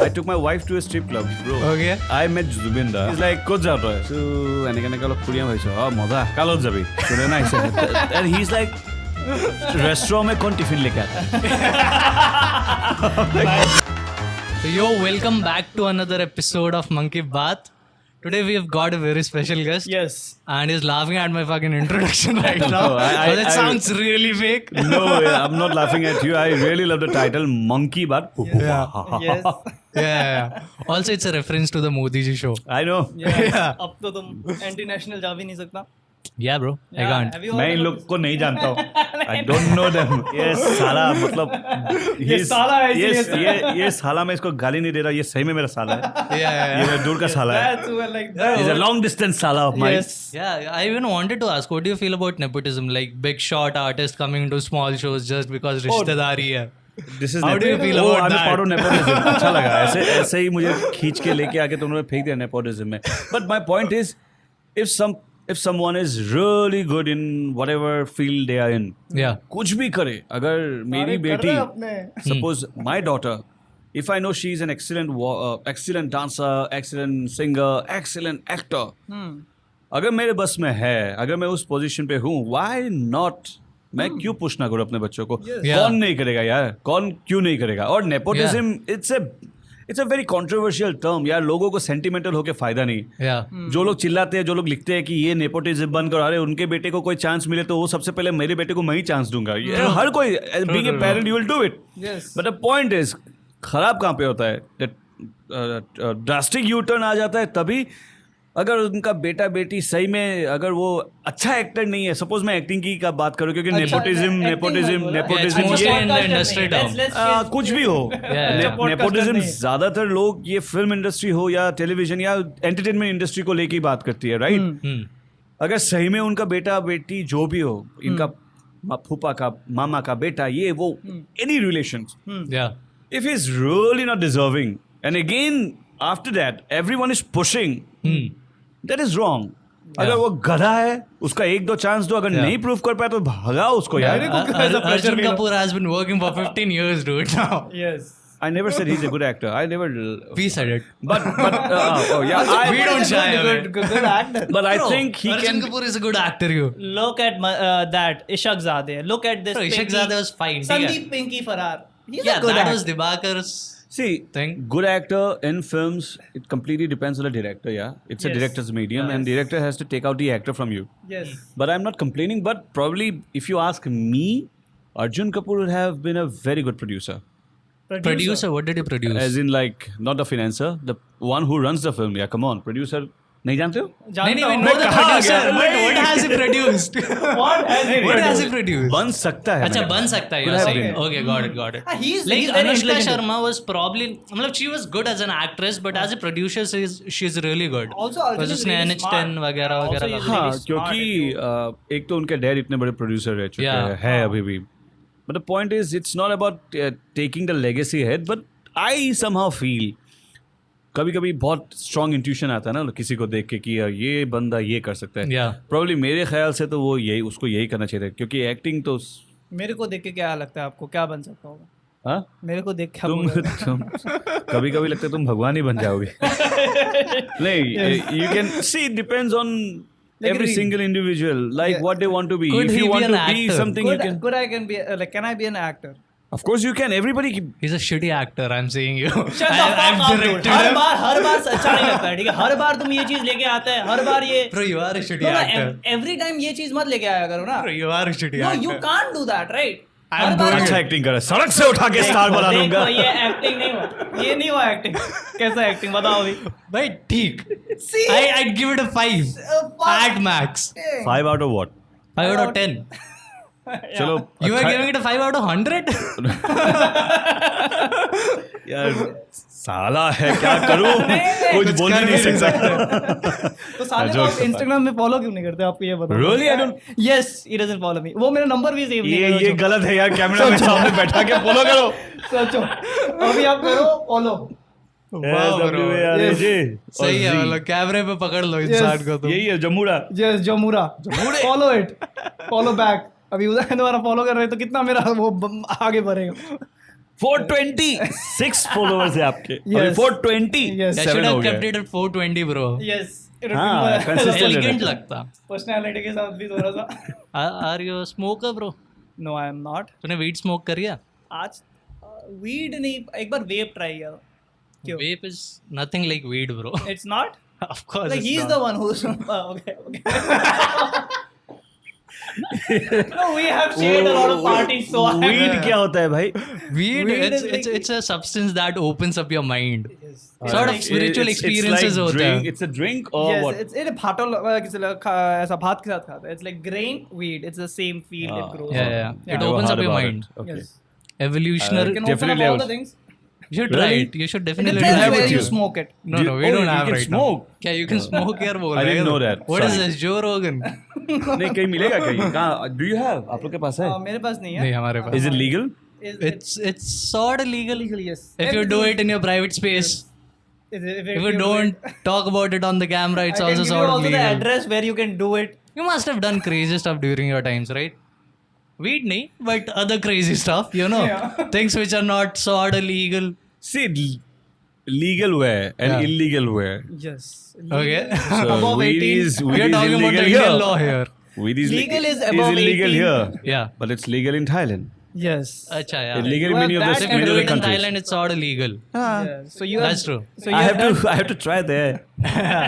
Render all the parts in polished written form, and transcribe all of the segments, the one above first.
I took my wife to a strip club, bro. Okay. I met Zubinda. He's like, ক'ত যাৱ তই? So, এনেকে অলপ ফুৰিয়াম ভাবিছোঁ। মজা, কাৰ লগত যাবি? কোনে নাই আহিছে? And he's like, restaurant में कौन टिफिन लेके आता है? So yo, welcome back to another episode of Monkey Bath. Today we have got a very special guest. Yes. And he's laughing at my fucking introduction right now. No, Because it sounds really fake. No, I'm not laughing at you. I really love the title, Monkey Bath. Yes. Yeah. Also, it's a reference to the Modi ji show. I know. Yeah. अब तो तुम anti national जा भी नहीं सकता. Yeah, bro. I can't. Have you मैं heard in about लोग को नहीं जानता हूँ. I don't know them. ये साला मतलब ये साला है इसलिए ये साला मैं इसको गाली नहीं दे रहा. ये सही में मेरा साला है. Yeah. ये मेरा दूर का साला है. That's well like that. He's a long distance साला of mine. Yes. Yeah, I even wanted to ask, what do you feel about nepotism? Like big shot artists coming to small shows just because rishtedari hai. This is How do you feel about I'm that? a part of nepotism. अच्छा लगा. ऐसे ही मुझे खींच के लेके आके तुमने फेंक दिया nepotism में. But my point is, if someone is really good in whatever field they are in, Yeah. कुछ भी करे. अगर मेरी बेटी, अपने suppose my daughter, if I know she is an excellent dancer, excellent singer, excellent actor, अगर मेरे बस में है, अगर मैं उस पोजीशन पे हूँ, why not? मैं क्यों पुश ना करूँ अपने बच्चों को? Yeah. कौन नहीं करेगा यार? कौन क्यों नहीं करेगा? और nepotism, it's a very controversial term यार. लोगों को sentimental होके फायदा नहीं. Yeah. जो लोग चिल्लाते हैं, जो लोग लिखते हैं कि ये नेपोटिज्म बंद करो, अरे उनके बेटे को कोई चांस मिले तो वो सबसे पहले मेरे बेटे को मैं ही चांस दूंगा. ये हर कोई, being a parent, you will do it. Yes. But the point is, खराब कहाँ पे होता है? ड्रास्टिक यू टर्न आ जाता है तभी अगर उनका बेटा बेटी सही में अगर वो अच्छा एक्टर नहीं है. सपोज मैं एक्टिंग की का बात करूं क्योंकि नेपोटिज्म mostly ये in the industry term. कुछ भी हो. नेपोटिज्म ज्यादातर लोग ये फिल्म इंडस्ट्री हो या टेलीविजन या एंटरटेनमेंट इंडस्ट्री को लेके ही बात करती है, राइट? अगर सही में उनका बेटा बेटी जो भी हो, इनका फूफा का मामा का बेटा, ये वो any relations, Yeah. if he's really not deserving, and again after that everyone is pushing, that is wrong. अगर वो गधा है, उसका एक दो चांस दो. अगर नहीं प्रूव कर पाया तो भगाओ उसको यार. Arjun Kapoor has been working for 15 years, dude. Now. Yes. I never said he's a good actor. I never. We said it. But oh yeah. We don't shy away. Good actor. But I Bro, think he Arjun can. Kapoor is a good actor, you. Look at that Ishaq Zadeh. Look at this. Bro, Ishaq Pinky. Zadeh was fine. Sandeep Pinky Farrar. He's Yeah, a good that actor. was Dibakar's See, thing. good actor in films, it completely depends on the director. Yeah, it's a Yes. director's medium, and director has to take out the actor from you. Yes. But I'm not complaining. But probably, if you ask me, Arjun Kapoor would have been a very good producer. Producer, what did he produce? As in, like, not the financer, the one who runs the film. Yeah, come on, producer. नहीं जानते हो? नहीं, we जानता know हूँ. the कहाँ producer, गया? but what has he produced? What has he produced? बन सकता है. अच्छा, मैंने बन कहा. सकता है, Could you're have saying. been. Okay, got it. He's Like very Anushka intelligent. Sharma was probably, मतलब she was good as an actress, but as a producer, she's really good. Also, Arjun Because is उसने really NH10 smart. वगैरह Also, वगैरह he's लगा. हाँ, really smart क्योंकि एक तो उनके डैड इतने बड़े प्रोड्यूसर रह चुके Yeah. हैं अभी भी. But the point is, it's not about taking the legacy ahead, but I somehow feel कभी-कभी बहुत strong intuition आता है ना किसी को देख के कि ये बंदा ये कर सकता है. Yeah. Probably मेरे ख्याल से तो वो उसको यही करना चाहिए था क्योंकि एक्टिंग तो मेरे को देख के क्या लगता है आपको क्या बन सकता होगा? हाँ मेरे को देख के तुम कभी-कभी लगता है तुम भगवान ही बन जाओगे. नहीं, you can see it depends on every single individual, like what they want to be. Could If he you be want an to be actor? something, you can. Could I can be can I be an actor? Of course you can. Everybody. He's a shitty actor, I'm saying you. Shut the fuck I've up, dude. directed her him. बार अच्छा नहीं लगता है, ठीक है? हर बार तुम ये चीज लेके आते हैं, हर बार ये Bro, you are a shitty actor. every time ये चीज मत लेके आया करो ना. Bro, you are a shitty No, actor. you can't do that, right? I'm her bar doing अच्छा एक्टिंग कर सड़क से उठा के स्टार बना दूंगा. देखो, ये एक्टिंग नहीं हुआ, ये नहीं हुआ एक्टिंग. कैसा एक्टिंग बताओ अभी? भाई ठीक. See? I'd give it a 5 at max. 5 out of what? 5 out of 10. चलो. You are अच्छा- giving it a 5 out of 100? यार साला है क्या करूं? कुछ बोल ही नहीं सकता. तो साले को आप इंस्टाग्राम में फॉलो क्यों नहीं करते? आपको ये बताओ. Really? I don't. Yes, he doesn't follow me. वो मेरा नंबर भी सेव नहीं ये गलत है यार. कैमरा में सामने बैठा के फॉलो करो. सोचो अभी आप करो फॉलो. सही है, मतलब कैमरे पे पकड़ लो इंसान को तुम. यही है जमुरा. यस जमुरा. Follow it. Follow back. अभी उधर दोबारा फॉलो कर रहे हैं तो कितना मेरा वो आगे बढ़ेगा. 426 followers है आपके अभी Yes. 420 Yes. I should 7 हो have गया kept it at 420, bro. Yes. हाँ, consistent Elegant रहता है। लगता. पर्सनालिटी के साथ भी थोड़ा सा Are you a smoker, bro? No I am not तूने weed smoke करी है? आज वीड नहीं एक बार वेप ट्राई किया था क्यों Vape is nothing like weed, bro. It's not Of course like it's he's not. the one who's okay no we have shared a lot of parties so weed क्या होता है भाई Weed, Weed it's, is it's, like- it's a substance that opens up your mind. yes. Sort of spiritual experiences होते हैं. It's a drink or Yes, what? it's भाटो ऐसा भात के साथ खाता है. It's like grain weed. It's the same field it grows. Yeah, yeah. Yeah. It Never opens heard up your about mind. it. Okay. Yes. Evolutionary. You can open Definitely up all I the would- things. You should try Really? it. You should It definitely depends have try where with you you. smoke it. No, no, we Oh, don't you have can right smoke. now. क्या you can smoke here बोल I रहे didn't हो? know that. What is Sorry. this? Joe Rogan? नहीं कहीं मिलेगा कहीं कहाँ do you have आप लोग के पास है मेरे पास नहीं नहीं है. हमारे पास. is it legal It's sort of legal yes. if you do it in your private space. If you don't talk about it on the camera, it's I can also give you sort of also the legal. address where you can do it. You must have done crazy stuff during your times, right? Weed nahi, but other crazy stuff, you know. Yeah. Things which are not sort of legal. see legal where and Yeah. illegal where Yes. Okay. so Above weed 18. is We are talking about the illegal Indian here law here. weed is Legal is above illegal 18. here Yeah. but it's legal in Thailand Yes. Acha, yeah. illegal in Well, many of that the If you many do of the it in countries Thailand, it's sort of legal. Yeah. So you That's true. So you I have to try there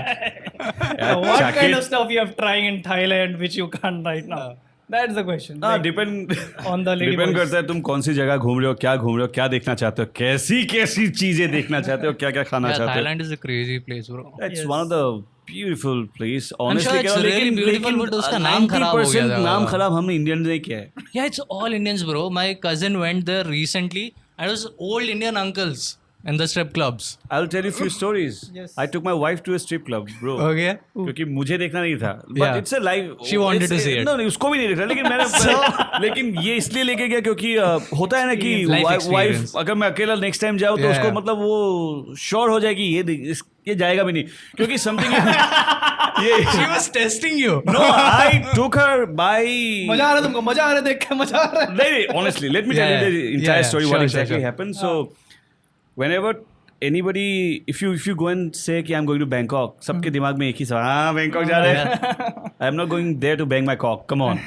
what Chuck kind it. of stuff you have trying in Thailand which you can't right now? That's the question. हाँ Like, depend on the lady depend boys. करता है तुम कौन सी जगह घूम रहे हो क्या घूम रहे हो क्या देखना चाहते हो कैसी कैसी चीजें देखना चाहते हो क्या क्या खाना Yeah, चाहते हो Thailand is a crazy place, bro. It's one of the beautiful place. sure Honestly, it's really beautiful, but उसका नाम खराब हो गया था। नाम खराब हमने इंडियन ने किया है. Yeah, it's all Indians, bro. My cousin went there recently, and it was old Indian uncles in the strip clubs. I'll tell you few stories. Yes. I took my wife to a strip club, bro. Okay. क्योंकि मुझे देखना नहीं था. But Yeah. it's a live. She wanted to see it. No, नहीं उसको भी नहीं देखना. लेकिन मैंने लेकिन ये इसलिए लेके गया क्योंकि होता है ना कि Life वाइफ experience. अगर मैं अकेला नेक्स्ट टाइम जाऊँ तो Yeah, उसको yeah. मतलब वो श्योर हो जाएगी ये जाएगा भी नहीं क्योंकि समथिंग ये She was testing you. No, I took her by. मजा आ रहा है तुमको मजा आ रहा है देख के मजा आ रहा है. नहीं, honestly, let me tell Yeah, you the yeah. entire Yeah, story. sure, What sure, exactly sure. happened? So, whenever anybody, if you go and say कि I'm going to Bangkok, सबके दिमाग में एक ही सवाल, हाँ बैंकॉक जा रहे हैं. I'm not going there to bang my cock. Come on.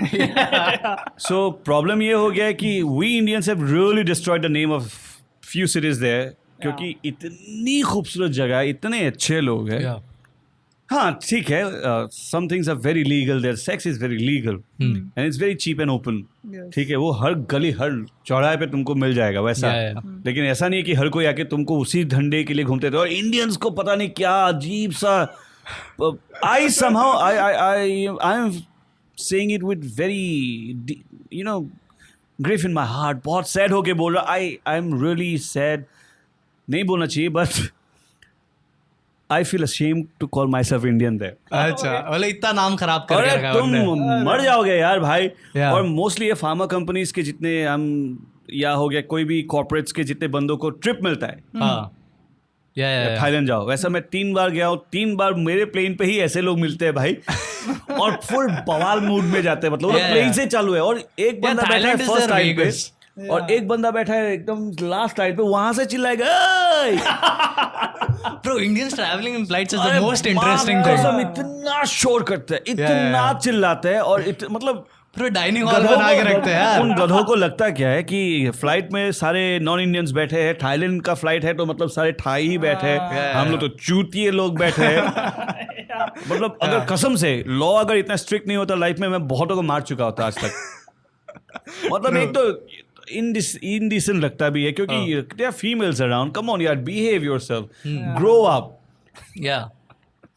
So problem ये हो गया है कि we Indians have really destroyed the name of few cities there. क्योंकि इतनी खूबसूरत जगह है, इतने अच्छे लोग हैं. Yeah. हाँ ठीक है some things are very legal there sex is very legal and it's very cheap and open Yes. ठीक है वो हर गली हर चौराहे पे तुमको मिल जाएगा वैसा Yeah, yeah. लेकिन ऐसा नहीं है कि हर कोई आके तुमको उसी धंधे के लिए घूमते थे और इंडियंस को पता नहीं क्या अजीब सा I somehow I am saying it with very you know grief in my heart बहुत sad होके बोल रहा I am really sad नहीं बोलना चाहिए but I feel ashamed to call myself Indian there. अच्छा बोले इतना नाम खराब कर अरे रखा तुम उनने। मर जाओगे यार भाई. Yeah. और मोस्टली ये फार्मा कंपनीज के जितने हम या हो गया कोई भी कॉर्पोरेट्स के जितने बंदों को ट्रिप मिलता है हाँ yeah. थाईलैंड जाओ वैसा मैं 3 बार गया हूँ 3 बार मेरे प्लेन पे ही ऐसे लोग मिलते हैं भाई और फुल बवाल मूड में जाते हैं मतलब Yeah. प्लेन से चालू है और एक बंदा बैठा है Thailand is first their time पे Vegas. और एक बंदा बैठा है एकदम लास्ट टाइम पे वहां से चिल्लाएगा "Hey!" Bro, Indians traveling in flights is अरे the most interesting माँ thing. कसम, इतना शोर करते हैं इतना yeah. चिल्लाते हैं और मतलब Bro, dining hall बना के रखते हैं यार। उन गधों को लगता क्या है कि फ्लाइट में सारे नॉन इंडियंस बैठे हैं थाईलैंड का फ्लाइट है तो मतलब सारे थाई ही बैठे हैं हम लोग तो चूतिए लोग बैठे हैं मतलब अगर कसम से लॉ अगर इतना स्ट्रिक्ट नहीं होता लाइफ में मैं बहुतों को मार चुका होता आज तक मतलब एक तो इनडिसेंट लगता भी है क्योंकि there are females around come on यार behave yourself grow up Yeah.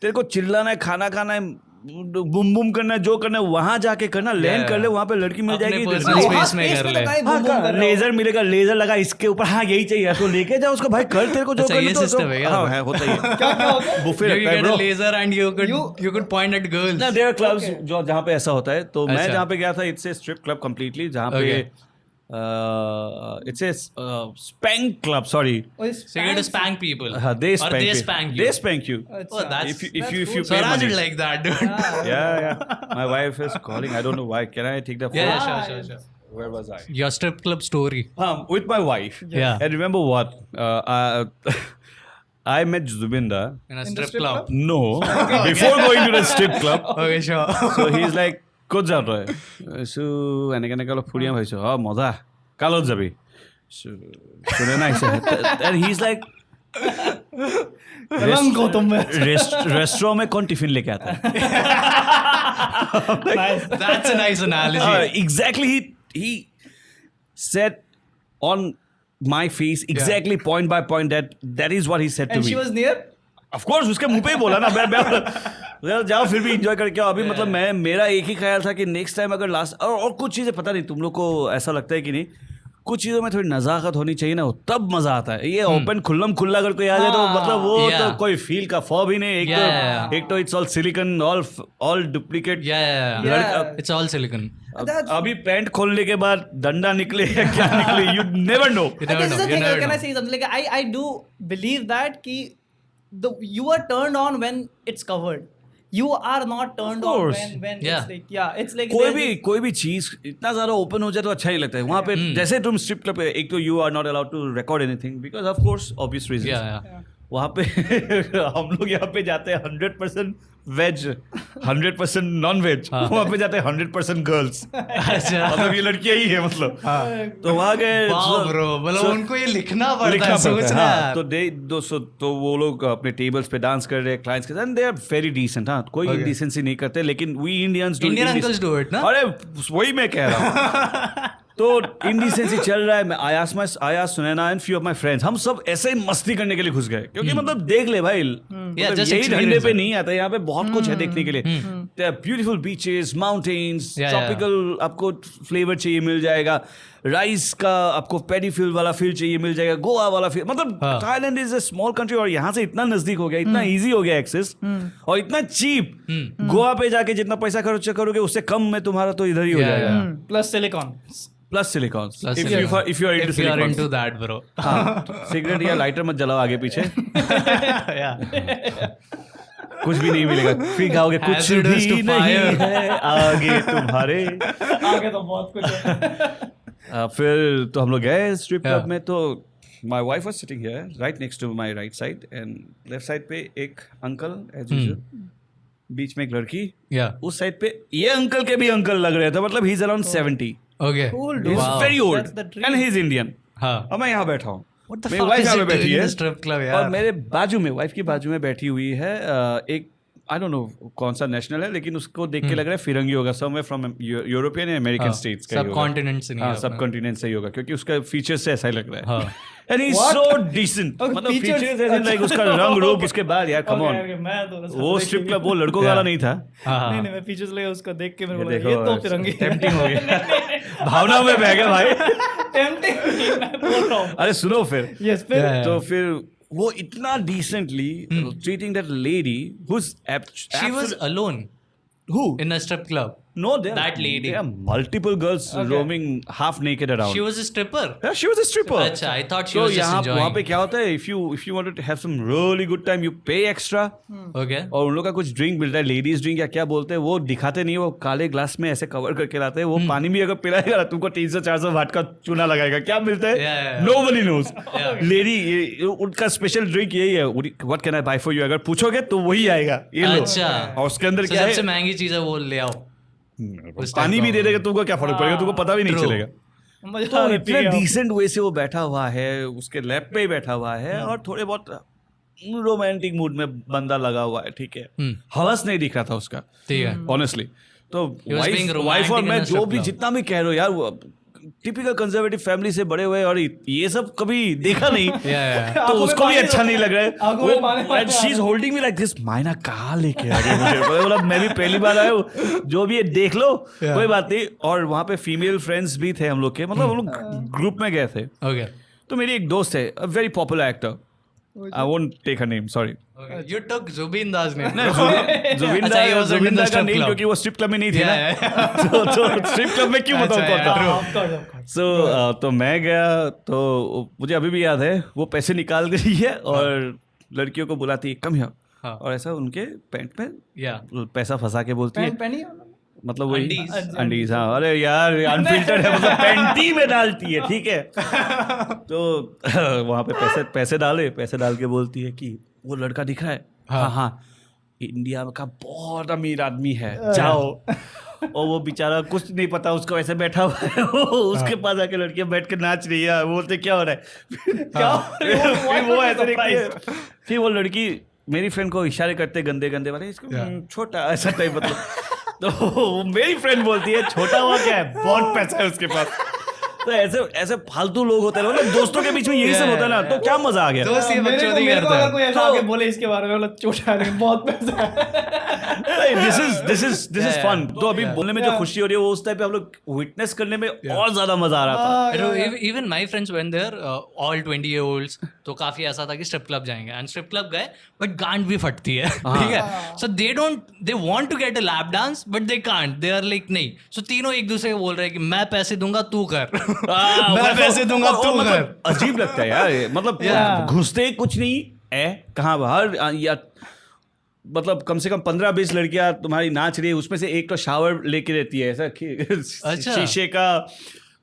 तेरे को चिल्लाना है खाना खाना है बुम बुम करना है जो करना है वहां जाके करना लैंड कर ले वहां पे लड़की मिल अपने जाएगी personal space में कर ले। लेजर मिलेगा लेजर लगा इसके ऊपर हाँ यही चाहिए तो लेके जाओ उसको भाई कर तेरे को जो अच्छा, करना ये तो system है क्या? हाँ है होता ही है क्या क्या होता है? बुफे You लगता है get a bro laser and you could point at girls. ना देयर क्लब्स जो जहाँ पे ऐसा होता है तो मैं अच्छा। जहाँ पे गया था it's a strip club completely जहाँ पे Okay. It's a spank club sorry Oh, it's So you get to fancy. spank people. they Or spank they you. spank you. They spank you अच्छा. Oh, that's if you cool. pay Swaraj money would like that, dude. yeah my wife is calling I don't know why can I take the phone Yeah, sure. Where was I? Your strip club story. With my wife. Yeah. And remember what? I met Zubinda. In a In the strip strip club. No, before going to the strip club. Okay, sure. So he's like, ক'ত যাওঁ তই? So এনেকে এনেকে অলপ ফুৰিয়াম ভাবিছোঁ, মজা, কালত যাবি? শুনে নাই and he's like, रेस्टोरेंट में कौन टिफिन लेके आता है? That's a nice analogy. Exactly, he said on my face exactly point by point that is what he said to And me. she was near? Of course, उसके मुंह पे ही बोला ना, मैं जाओ फिर भी एंजॉय करके आओ। अभी मतलब मेरा एक ही ख्याल था कि नेक्स्ट टाइम अगर लास्ट और कुछ चीज़ें पता नहीं तुम लोग को ऐसा लगता है कि नहीं, कुछ चीज़ों में थोड़ी नज़ाकत होनी चाहिए ना, तब मज़ा आता है। ये ओपन खुल्लम खुल्ला अगर कोई आ जाए तो मतलब वो तो कोई फील का फॉर्म ही नहीं। एक तो it's all silicon, all duplicate. Yeah. It's all silicon. अभी पैंट खोलने के बाद डंडा निकले या क्या निकले, you never know. You never know. You never Can I know. say something? Like I do believe that कि you are turned on when it's covered. You are not turned on course. when Yeah. it's like कोई भी चीज इतना ज्यादा open हो जाए तो अच्छा ही लगता है। वहाँ पे जैसे तुम स्ट्रिप क्लब पे, एक तो you are not allowed to record anything because of course obvious reason. Yeah. वहाँ पे हम लोग यहाँ पे जाते हैं 100% वेज, 100% नॉन वेज। वहाँ पे जाते हैं 100% गर्ल्स। अच्छा। मतलब ये लड़कियां ही है मतलब। तो वहाँ गए Wow, bro. मतलब उनको ये लिखना पड़ता है, सोचना है। तो वो लोग अपने टेबल्स पे डांस कर रहे हैं क्लाइंट्स के साथ, दे आर वेरी डिसेंट। हाँ, कोई इंडिसेंसी नहीं करते, लेकिन we Indians do. Indian uncles do it, ना? अरे वही मैं कह रहा हूँ। तो इंडिसेंसी चल रहा है। मैं Ayas Sunaina and few of my friends, हम सब ऐसे ही मस्ती करने के लिए घुस गए, क्योंकि मतलब देख ले भाई, मतलब just यही experience ढंडे पे it. नहीं आता, यहाँ पे बहुत कुछ है देखने के लिए। Beautiful beaches, mountains, Yeah, tropical आपको फ्लेवर चाहिए मिल जाएगा, राइस का आपको पेडी फील वाला फील चाहिए मिल जाएगा, गोवा वाला फील। मतलब Thailand is a small country और यहाँ से इतना नजदीक हो गया, इतना इजी हो गया एक्सेस और इतना चीप। गोवा पे जाके जितना पैसा खर्च करोगे उससे कम में तुम्हारा तो इधर ही हो जाएगा। plus silicon. Plus silicon Plus if silicon. you are into If you are silicon. into that, bro. हाँ, सिगरेट या लाइटर मत जलाओ आगे पीछे, Yeah. कुछ भी नहीं मिलेगा। फिर खाओगे कुछ Hazardous भी to नहीं fire. है आगे तुम्हारे। आगे तो बहुत कुछ है। फिर तो हम लोग गए स्ट्रिप Yeah. क्लब में। तो my wife was sitting here right next to my right side and left side पे एक अंकल एज यूजुअल, बीच में एक लड़की, Yeah. उस साइड पे ये अंकल के भी अंकल लग रहे थे, मतलब he is around 70, Okay. Cool, he dude. Is Wow. Very old That's the dream. And he is Indian. हाँ. अब मैं यहाँ बैठा हूँ, What the मेरी fuck वाइफ is यहाँ he पे बैठी doing in है a strip club, और यार? मेरे बाजू में, वाइफ की बाजू में बैठी हुई है एक, आई डोंट नो कौन सा नेशनल है, लेकिन उसको देख के लग रहा है फिरंगी होगा, समवेयर फ्रॉम यूरोपियन या अमेरिकन स्टेट्स का ही होगा। Subcontinent से नहीं हाँ, है सब अपना। कॉन्टिनेंट से ही होगा, क्योंकि उसका फीचर्स से ऐसा ही लग रहा है। हाँ. And he is so decent, Okay, मतलब features- फीचर्स ऐसे लाइक उसका रंग रूप, उसके बाद यार कम ऑन, Okay, मैं तो वो स्ट्रिप क्लब वो लड़कों वाला नहीं था। हाँ. नहीं मैं फीचर्स ले उसको देख के मेरे को ये लगा, ये तो फिरंगी टेम्पटिंग हो गया, भावना में बह गया भाई। टेम्पटिंग मैं बोल रहा हूँ। अरे सुनो फिर, यस फिर Yeah. तो फिर वो इतना decently treating that lady whose She was alone who in a strip club. no there That lady. there are multiple girls roaming half naked around. She was a stripper. Yeah, she was a stripper. अच्छा, I thought she तो was just यहाँ enjoying. वहाँ पे क्या होता है, if you wanted to have some really good time, you pay extra. Okay. और उन लोग का कुछ ड्रिंक मिलता है, लेडीज ड्रिंक या क्या बोलते हैं, वो दिखाते नहीं, वो काले ग्लास में ऐसे कवर करके लाते हैं। वो पानी भी अगर पिलाएगा ना तुमको 300-400 वाट का चूना लगाएगा। क्या मिलता है, Yeah. nobody knows. लेडी उनका स्पेशल ड्रिंक यही है, what can I buy for you, अगर पूछोगे तो वही आएगा, ये लो। अच्छा. और उसके अंदर So क्या सबसे है, महंगी चीज है वो ले आओ. उस पानी type भी का दे देगा, तुमको क्या फर्क पड़ेगा, तुमको पता भी नहीं True. चलेगा। मजा तो आ रहा इतने है डिसेंट वे से वो बैठा हुआ है, उसके लैप पे ही बैठा हुआ है और थोड़े बहुत रोमांटिक मूड में बंदा लगा हुआ है, ठीक है। हवस नहीं दिख रहा था उसका, ठीक है. ऑनेस्टली। तो He was being वाइफ और romantic मैं in a जो strip भी club. जितना भी कह रहे हो यार, वो टिपिकल कंजर्वेटिव फैमिली से बड़े हुए और ये सब कभी देखा नहीं। Yeah. तो आंखों में उसको भी पानी अच्छा नहीं लग रहा आंखों में पानी है। She is holding me like this, मायना कहाँ लेके आ गए मुझे, बोला मैं भी पहली बार आया हूँ, जो भी है देख लो, कोई बात नहीं। और वहाँ पे फीमेल फ्रेंड्स भी थे हम लोग के, मतलब हम लोग ग्रुप में गए थे। Okay. तो मेरी एक दोस्त है, a very popular actor, I won't take her name, sorry. Okay. You took Zubin Das name. जुबिंदा अच्छा, he was in the जुबिंदा का strip नेम club. क्योंकि वो स्ट्रिप क्लब में नहीं थी Yeah, ना, तो स्ट्रिप क्लब में क्यों बताऊं कौन था। Of course, of course. तो मैं गया, तो मुझे अभी भी याद है, वो पैसे निकाल रही है और लड़कियों को बुलाती है, कम हियर, हाँ. और ऐसा उनके पैंट में Yeah. पैसा फंसा के बोलती है, पेन पेनी मतलब वही अंडीज। अंडीज, हाँ। अरे यार अनफिल्टर्ड है, मतलब पैंटी में डालती है, ठीक है। तो वहाँ पे पैसे डाल के बोलती है कि वो लड़का दिख रहा है, हाँ हाँ इंडिया का बहुत अमीर आदमी है, जाओ। और वो बेचारा कुछ नहीं पता, उसको ऐसे बैठा हुआ है, वो उसके पास आके लड़कियां बैठ के नाच रही है, वो बोलते क्या हो रहा है, क्या हो रहा है? फिर वो ऐसे देखती है, फिर वो लड़की मेरी फ्रेंड को इशारे करते गंदे गंदे वाले, इसको छोटा ऐसा टाइप, मतलब तो मेरी फ्रेंड बोलती है छोटा हुआ क्या है, बहुत पैसा है उसके पास। तो ऐसे फालतू लोग होते हैं, मतलब दोस्तों के बीच में यही सब होता है ना, तो क्या मजा आ गया। दोस्त ये मेरे बकचोदी को करता अगर है। कोई ऐसा आके बोले इसके बारे में, मतलब चोटा नहीं, बहुत पैसा है। This is fun. तो अभी बोलने में जो खुशी हो रही है वो उस टाइप पे हम लोग विटनेस करने में और ज्यादा मजा आ रहा था। Even my friends when they're all 20-year-olds, तो काफी ऐसा था कि स्ट्रिप क्लब जाएंगे, एंड स्ट्रिप क्लब गए बट गांड भी फटती है, ठीक है। So they want to get a lap dance but they can't, they are like नहीं। सो तीनों एक दूसरे को बोल रहे हैं कि मैं पैसे दूंगा तू कर, मैं पैसे दूंगा तू कर। मतलब अजीब लगता है यार ये, मतलब घुसते कुछ नहीं है कहाँ बाहर, या मतलब कम से कम 15-20 लड़कियां तुम्हारी नाच रही है, उसमें से एक तो शावर लेके रहती है, ऐसा शीशे का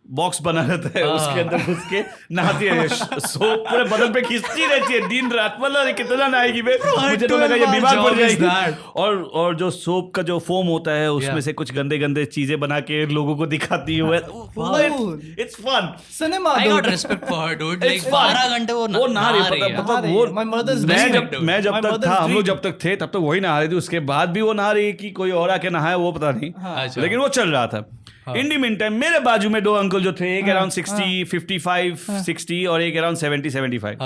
बॉक्स बना रहता है, उसके अंदर घुस के नहाती है, सोप पूरे बदन पे खींचती रहती है दिन रात, मतलब कितना नहाएगी बे, मुझे तो लगा ये बीमार पड़ जाएगी। और जो सोप का जो फोम होता है उसमें से कुछ गंदे गंदे चीजें बना के लोगों को दिखाती है, it's fun cinema. I got respect for her, dude. Like 12 घंटे वो नहा रही है, मतलब वो मैं जब तक था, हम लोग जब तक थे तब तक वही नहा रही थी, उसके बाद भी वो नहा रही कि कोई और आके नहाया वो पता नहीं, लेकिन वो चल रहा था। इन दी मीन टाइम मेरे बाजू में दो अंकल जो थे, एक अराउंड 60, 55, 60 और एक अराउंड 70, 75।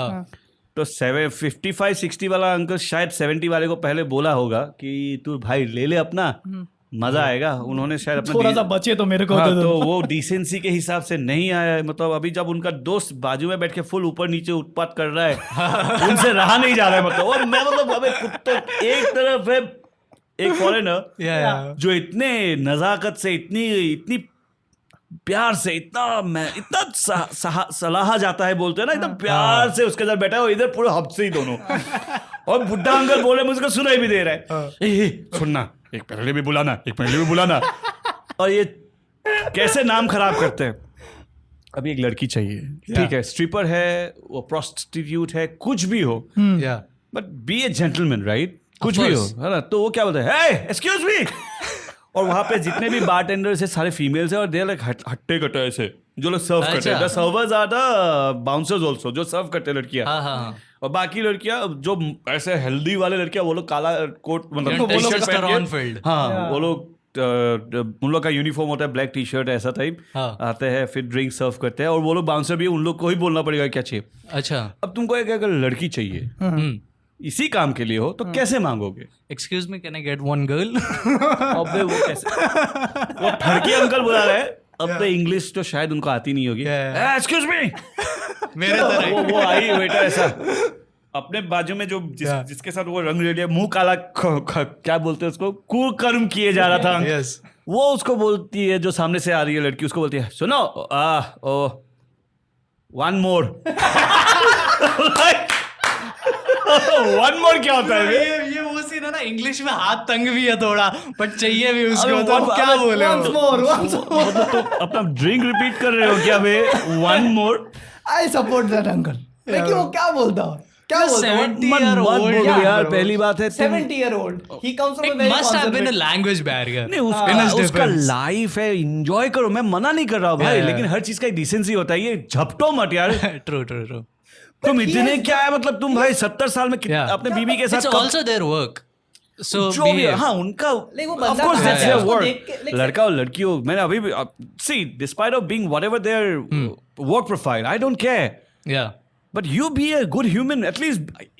तो 55-60 वाला अंकल शायद 70 वाले को पहले बोला होगा कि तू भाई ले ले अपना, मजा आएगा। उन्होंने शायद अपना थोड़ा सा बचे तो मेरे को हाँ, तो वो डिसेंसी के हिसाब से नहीं आया, मतलब अभी जब उनका दोस्त बाजू में बैठ के फुल ऊपर नीचे उत्पात कर रहा है, उनसे रहा नहीं जा रहा है, मतलब और मैं मतलब अबे कुत्तों, एक तरफ है एक फॉरेनर जो इतने नजाकत से, इतनी प्यार से, इतना सलाहा जाता है, बोलते हैं ना, एकदम प्यार से उसके साथ बैठा है, इधर पूरे हब से ही दोनों, और बुढ़ा अंकल बोले मुझको सुनाई भी दे रहा है, सुनना एक पहले भी बुलाना, और ये कैसे नाम खराब करते हैं। अभी एक लड़की चाहिए, ठीक है, स्ट्रिपर है, वो प्रोस्टिट्यूट है, कुछ भी हो, but be a gentleman, right, कुछ भी हो, है ना। तो वो क्या बोलते हैं, हे एक्सक्यूज मी, और वहां पे जितने भी बारटेंडर्स है सारे फीमेल्स है, और दे लाइक हट्टे कट्टे ऐसे जो लोग सर्व करते हैं, the servers are the bouncers also, जो सर्व करते हैं लड़कियां, और बाकी लड़कियां जो ऐसे हेल्दी वाले लड़कियां, वो लोग काला कोट, मतलब वो लोग पहन के, हाँ वो लोग उन लोग का यूनिफॉर्म होता है, ब्लैक टी शर्ट ऐसा टाइप, आते हैं फिर ड्रिंक सर्व करते हैं, और वो लोग बाउंसर भी, उन लोग को ही बोलना पड़ेगा क्या चाहिए। अच्छा, अब तुमको एक अगर लड़की चाहिए इसी काम के लिए हो तो कैसे मांगोगे? Excuse me, can I get one girl? अबे वो कैसे, वो ठड़की अंकल बुला रहे हैं, अब तो इंग्लिश तो शायद उनको आती नहीं होगी, एक्सक्यूज मी, मेरे तरह वो आई बेटा ऐसा अपने बाजू में जो जिसके साथ वो रंग रेडिया, मुंह काला क्या बोलते हैं उसको, कुकर्म किए जा रहा था, वो उसको बोलती है, जो सामने से आ रही है लड़की, उसको बोलती है सुनो, वन मोर। वन मोर क्या होता है? ये वो सीन है ना, इंग्लिश में हाथ तंग भी है थोड़ा, बट चाहिए भी उसको, तो क्या बोले? मतलब तो अपना ड्रिंक रिपीट कर रहे हो क्या बे? One more. I support that uncle, लेकिन वो क्या बोलता है, क्या बोलता है? 70-year-old यार, पहली बात है 70-year-old, he comes from a It very must have been a conservative. language barrier. नहीं, उसका लाइफ है, एंजॉय करो, मैं मना नहीं कर रहा हूँ भाई, लेकिन हर चीज का एक डिसेंसी होता है, ये झपटो मत यार। True. तुम इतने क्या है, मतलब तुम भाई 70 साल में अपने बीवी के साथ It's also their work. So जो भी, हाँ उनका, of course that's their work. लड़का और लड़की हो, मैंने अभी भी see, despite of being whatever their work profile, I don't care. Yeah. But you be a good human, at least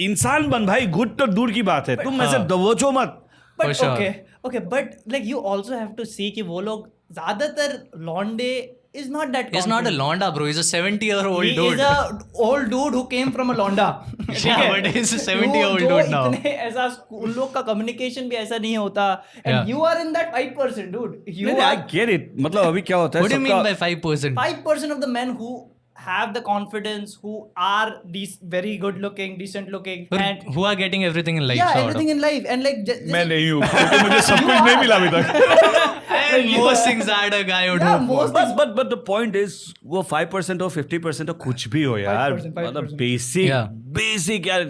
इंसान बन भाई, good तो दूर की बात है, तुम ऐसे दबोचो मत। But okay, but like you also have to see कि वो लोग ज़्यादातर लॉन्डे is not that. He's not a londa, bro. He's a 70-year-old dude. He is a old dude who came from a londa. Yeah, but he's a 70-year-old dude now. इतने ऐसा उन लोग का communication भी ऐसा नहीं होता. And you are in that 5%, dude. I get it. मतलब अभी क्या होता है? What do you mean by 5%? 5% of the men who have the confidence, who are these very good looking, decent looking, and who are getting everything in life. yeah, sort everything of. in life, and like मैं नहीं हूँ क्योंकि मुझे सब कुछ नहीं मिला अभी तक. And most things that a guy would yeah, hope for. most But the point is वो 5% हो 50% हो कुछ भी हो यार 5%. मतलब बेसिक यार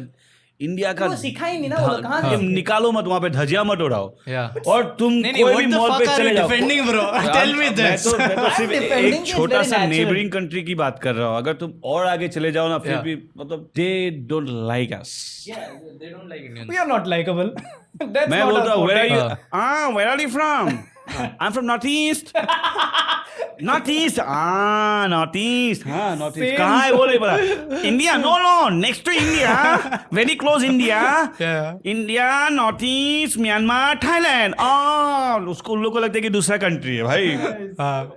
इंडिया का वो सिखा ही नहीं ना, वो तो कहाँ से तुम सीखे? निकालो मत वहाँ पे धजिया मत उड़ाओ. Yeah. और तुम नहीं, कोई what भी the मॉल fuck पे are चले you जाओ. defending, bro? Tell me this. मैं तो सिर्फ defending एक is छोटा very सा natural. नेबरिंग कंट्री की बात कर रहा हूँ. अगर तुम और आगे चले जाओ ना फिर Yeah. भी मतलब they don't like us. Yeah, they don't like Indians. we are not likable. That's मैं not बोलता our हूँ where are you? हाँ. Where are you from? I'm from Northeast. Northeast. Northeast. हाँ, Northeast. Same. कहाँ है वो नहीं पता. India. No. Next to India. Very close India. Yeah. India, Northeast, Myanmar, Thailand. उसको उन लोगों को लगता है कि दूसरा कंट्री है भाई.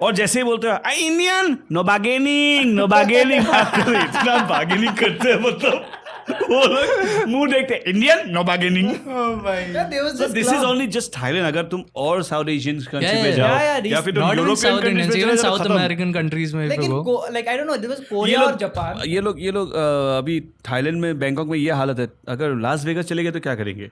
और जैसे ही बोलते हैं इंडियन नो बार्गेनिंग इतना बार्गेनिंग करते हैं मतलब वो लोग मुंह देखते हैं Indian no bargaining. Yeah, there was So this this is club. only just Thailand. अगर तुम और साउथ एशियन कंट्री Yeah, में yeah, जाओ yeah, या फिर तुम Not even European South countries Indians, में even चले जाओ South खत्म. American countries में like if in you go. like I don't know, there was ये Korea लोग or Japan. ये लोग अभी थाईलैंड में बैंकॉक में ये हालत है. अगर लास वेगास चले गए तो क्या करेंगे?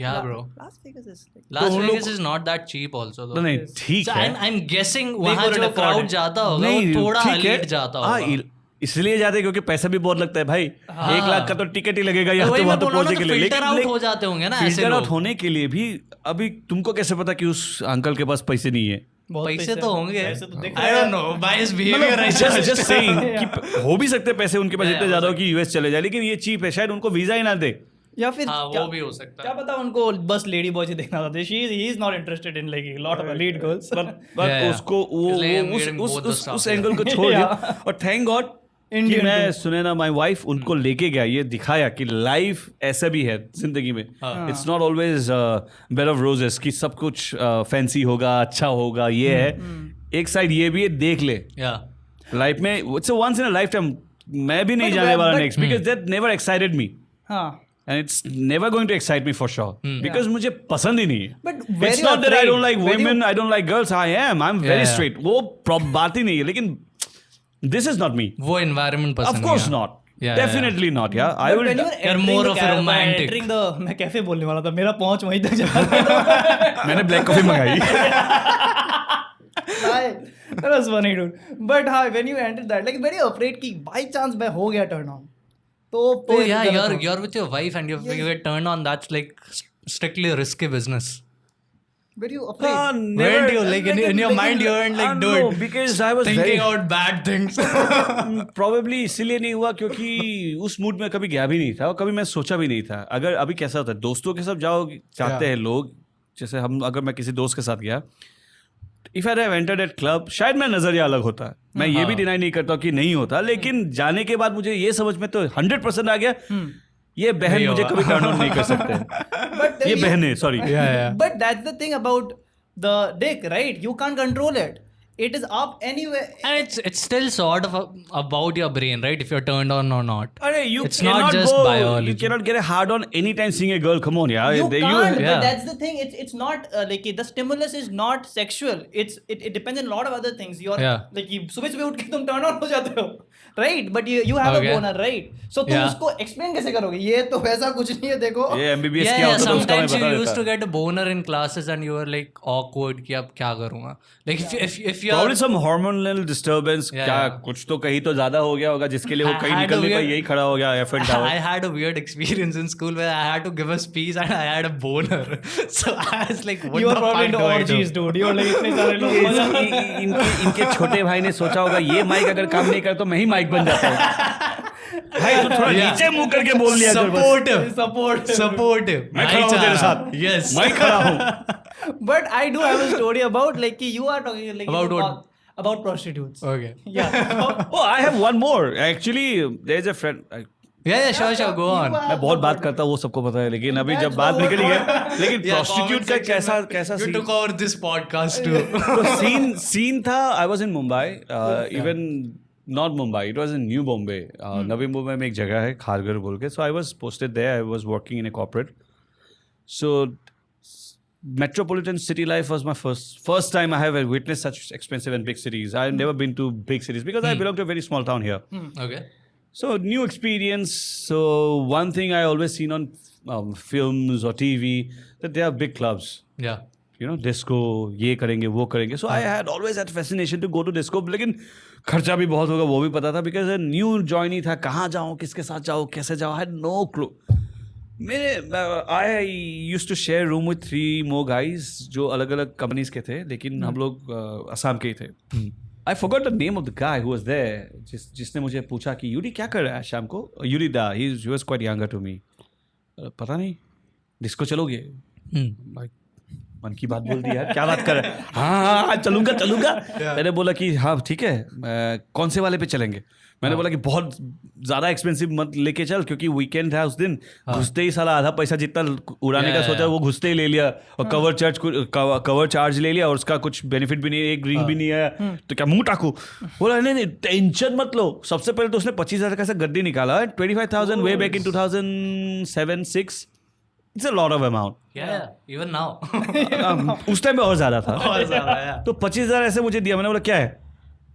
Yeah, bro. Las Vegas is like, Las उन Vegas लोग- is not that cheap also though. नहीं ठीक So है. I'm guessing वहाँ couldn't जो afford crowd it. जाता होगा नहीं वो थोड़ा ठीक है. elite जाता हाँ, होगा. इसलिए जाते हैं क्योंकि पैसा भी बहुत लगता है भाई. 1 लाख का तो टिकट ही लगेगा यहाँ वही तो मैं वहाँ तो बोल रहा हूँ पहुंचने ना, के लिए. filter out हो जाते होंगे ना ऐसे फिल्टर आउट लोग. होने के लिए भी अभी तुमको कैसे पता कि उस अंकल के पास पैसे नहीं है? बहुत पैसे तो होंगे. पैसे तो दिख I रहे don't हैं. know. Biased behavior I just saying Yeah. कि हो भी सकते हैं पैसे उनके पास Yeah, इतने हो ज्यादा हो कि यूएस चले जाए लेकिन ये चीप है शायद उनको वीजा ही ना दे. या फिर हाँ क्या- वो भी हो सकता क्या है. पता उनको बस लेडी बॉयज ही देखना था. he is not interested in like a lot of elite girls. But Yeah. उसको Isलिए I'm वो getting both the stuff, उस yeah. एंगल को छोड़ Yeah. दिया. और थैंक गॉड कि Indian मैं too. सुने ना माय वाइफ उनको लेके गया. ये दिखाया कि लाइफ ऐसा भी है जिंदगी में. It's not always bed of roses कि सब कुछ फैंसी होगा अच्छा होगा. ये है एक साइड ये भी है देख ले Yeah. लाइफ में. It's once in a lifetime. मैं भी नहीं But- जाने वाला but- next because that never excited me हाँ. and it's never going to excite me for sure because मुझे पसंद ही नहीं है. But where It's you not that I afraid? don't like Where women, you- I don't like girls. I'm very Yeah. straight. वो बात ही नहीं है लेकिन this is not me. वो environment पसंद Of course नहीं है. not. Yeah, Definitely not. Yeah, I But will. when you're You're entering more the of a car- romantic. entering the मैं कैफे बोलने वाला था. मेरा पहुंच वहीं तक जा रहा था. मैंने ब्लैक कॉफी मंगाई. That was funny, dude. But हाँ, when you entered that, like very afraid कि by chance मैं हो गया turn on. तो Oh फिर yeah, गलत हो. you're with your wife and you get turned on. That's like strictly a risky business. Were you afraid? Weren't you like in your mind you weren't like no, dude because I was thinking very out bad things. probably इसीलिए नहीं हुआ क्योंकि उस mood में कभी गया भी नहीं था और कभी मैं सोचा भी नहीं था. अगर अभी कैसा होता है दोस्तों के साथ जाओ चाहते हैं लोग. जैसे हम अगर मैं किसी दोस्त के साथ गया if I have entered at club शायद मैं नजरिया अलग होता. मैं ये भी डिनाई नहीं करता कि नहीं होता लेकिन जाने के बाद मुझे ये समझ में तो 100% आ गया ये बहन नहीं मुझे होगा. कभी टर्न ऑन नहीं कर सकते. But ये you- बहन है sorry. yeah. But that's the thing about the dick, right? You can't control it. It is up anyway. And it's still sort of about your brain, right? If you're turned on or not. अरे you It's not cannot just go, biology. you cannot get a hard on anytime seeing a girl. Come on, yeah. You can't, yeah. but that's the thing. It's not like the stimulus is not sexual. It depends on a lot of other things. You're Yeah. like सुबह उठ के तुम turn on हो जाते हो, right? But you have Okay. a boner, right? So तुम Yeah. उसको explain कैसे करोगे? ये तो वैसा कुछ नहीं है देखो. ये MBBS Yeah, क्या yeah. होता है उसका मैं Sometimes you बता used to देता. get a boner in classes and you were like awkward कि अब क्या करूँगा. Like if you're Probably some hormonal disturbance. Yeah, क्या yeah. कुछ तो कहीं तो ज्यादा हो गया होगा जिसके लिए वो I कहीं had a निकलने पर weird- यही खड़ा हो गया effort I down. had a weird experience in school where I had to give a speech and I had a boner. So I was like, what You are the probably fuck into do I do? orgies, dude. You are like इतने सारे लोग. इनके छोटे भाई ने सोचा होगा ये माइक अगर काम नहीं करे तो मैं ही माइक बन जाता हूँ. भाई तू थोड़ा Yeah. नीचे मुंह करके बोल लिया कर बस. Supportive. Supportive. मैं खड़ा हूँ तेरे साथ. Yes. मैं खड़ा हूँ. But I do have a story about like कि you are talking like About what? About prostitutes. Okay. Yeah. Oh, I have one more. Actually, there's a friend. Yeah, sure. Go on. मैं बहुत बात करता हूँ वो सबको पता है लेकिन अभी जब बात निकली है लेकिन Yeah, prostitute comment का section कैसा में कैसा You scene took over this podcast too. तो सीन था. I was in Mumbai even not Mumbai it was in new Bombay. Navi Mumbai में एक जगह है खारघर बोल के. So I was posted there. I was working in a corporate. सो metropolitan city life was my first time I have witnessed such expensive and big cities. I've never been to big cities because I belong to a very small town here. Okay. So new experience. So one thing I always seen on films or TV that they have big clubs. Yeah. You know, disco, ये करेंगे वो करेंगे. So I had always had fascination to go to disco. लेकिन खर्चा भी बहुत होगा वो भी पता था because न्यू जॉइन ही था. कहाँ जाऊँ, किसके साथ जाऊँ, कैसे जाऊँ, I had no clue. I used to share room with 3 more guys जो अलग अलग कंपनीज के थे लेकिन हम लोग असम के ही थे. I forgot the name of the guy who was there जिसने मुझे पूछा कि यूरी क्या कर रहा है शाम को. यूरी दा, he was quite younger to me. पता नहीं डिस्को चलोगे. Like, मन की बात बोल दी यार, क्या बात कर रहा है. हाँ चलूंगा. मैंने बोला कि हाँ ठीक है, कौन से वाले पे चलेंगे. मैंने बोला कि बहुत ज़्यादा एक्सपेंसिव मत लेके चल क्योंकि वीकेंड था उस दिन. घुसते ही साला आधा पैसा जितना उड़ाने का सोचा वो घुसते ही ले लिया और कवर चार्ज ले लिया और उसका कुछ बेनिफिट भी नहीं, एक ड्रिंक भी नहीं आया. तो क्या मुंह टाकू. बोला नहीं टेंशन मत लो. सबसे पहले तो उसने 25,000 का गड्डी निकाला. 25,000 way back in 2007-6. It's a lot of amount. Yeah, even now. उस टाइम में और ज़्यादा था. और ज़्यादा. तो 25,000 ऐसे मुझे दिया. मैंने बोला क्या है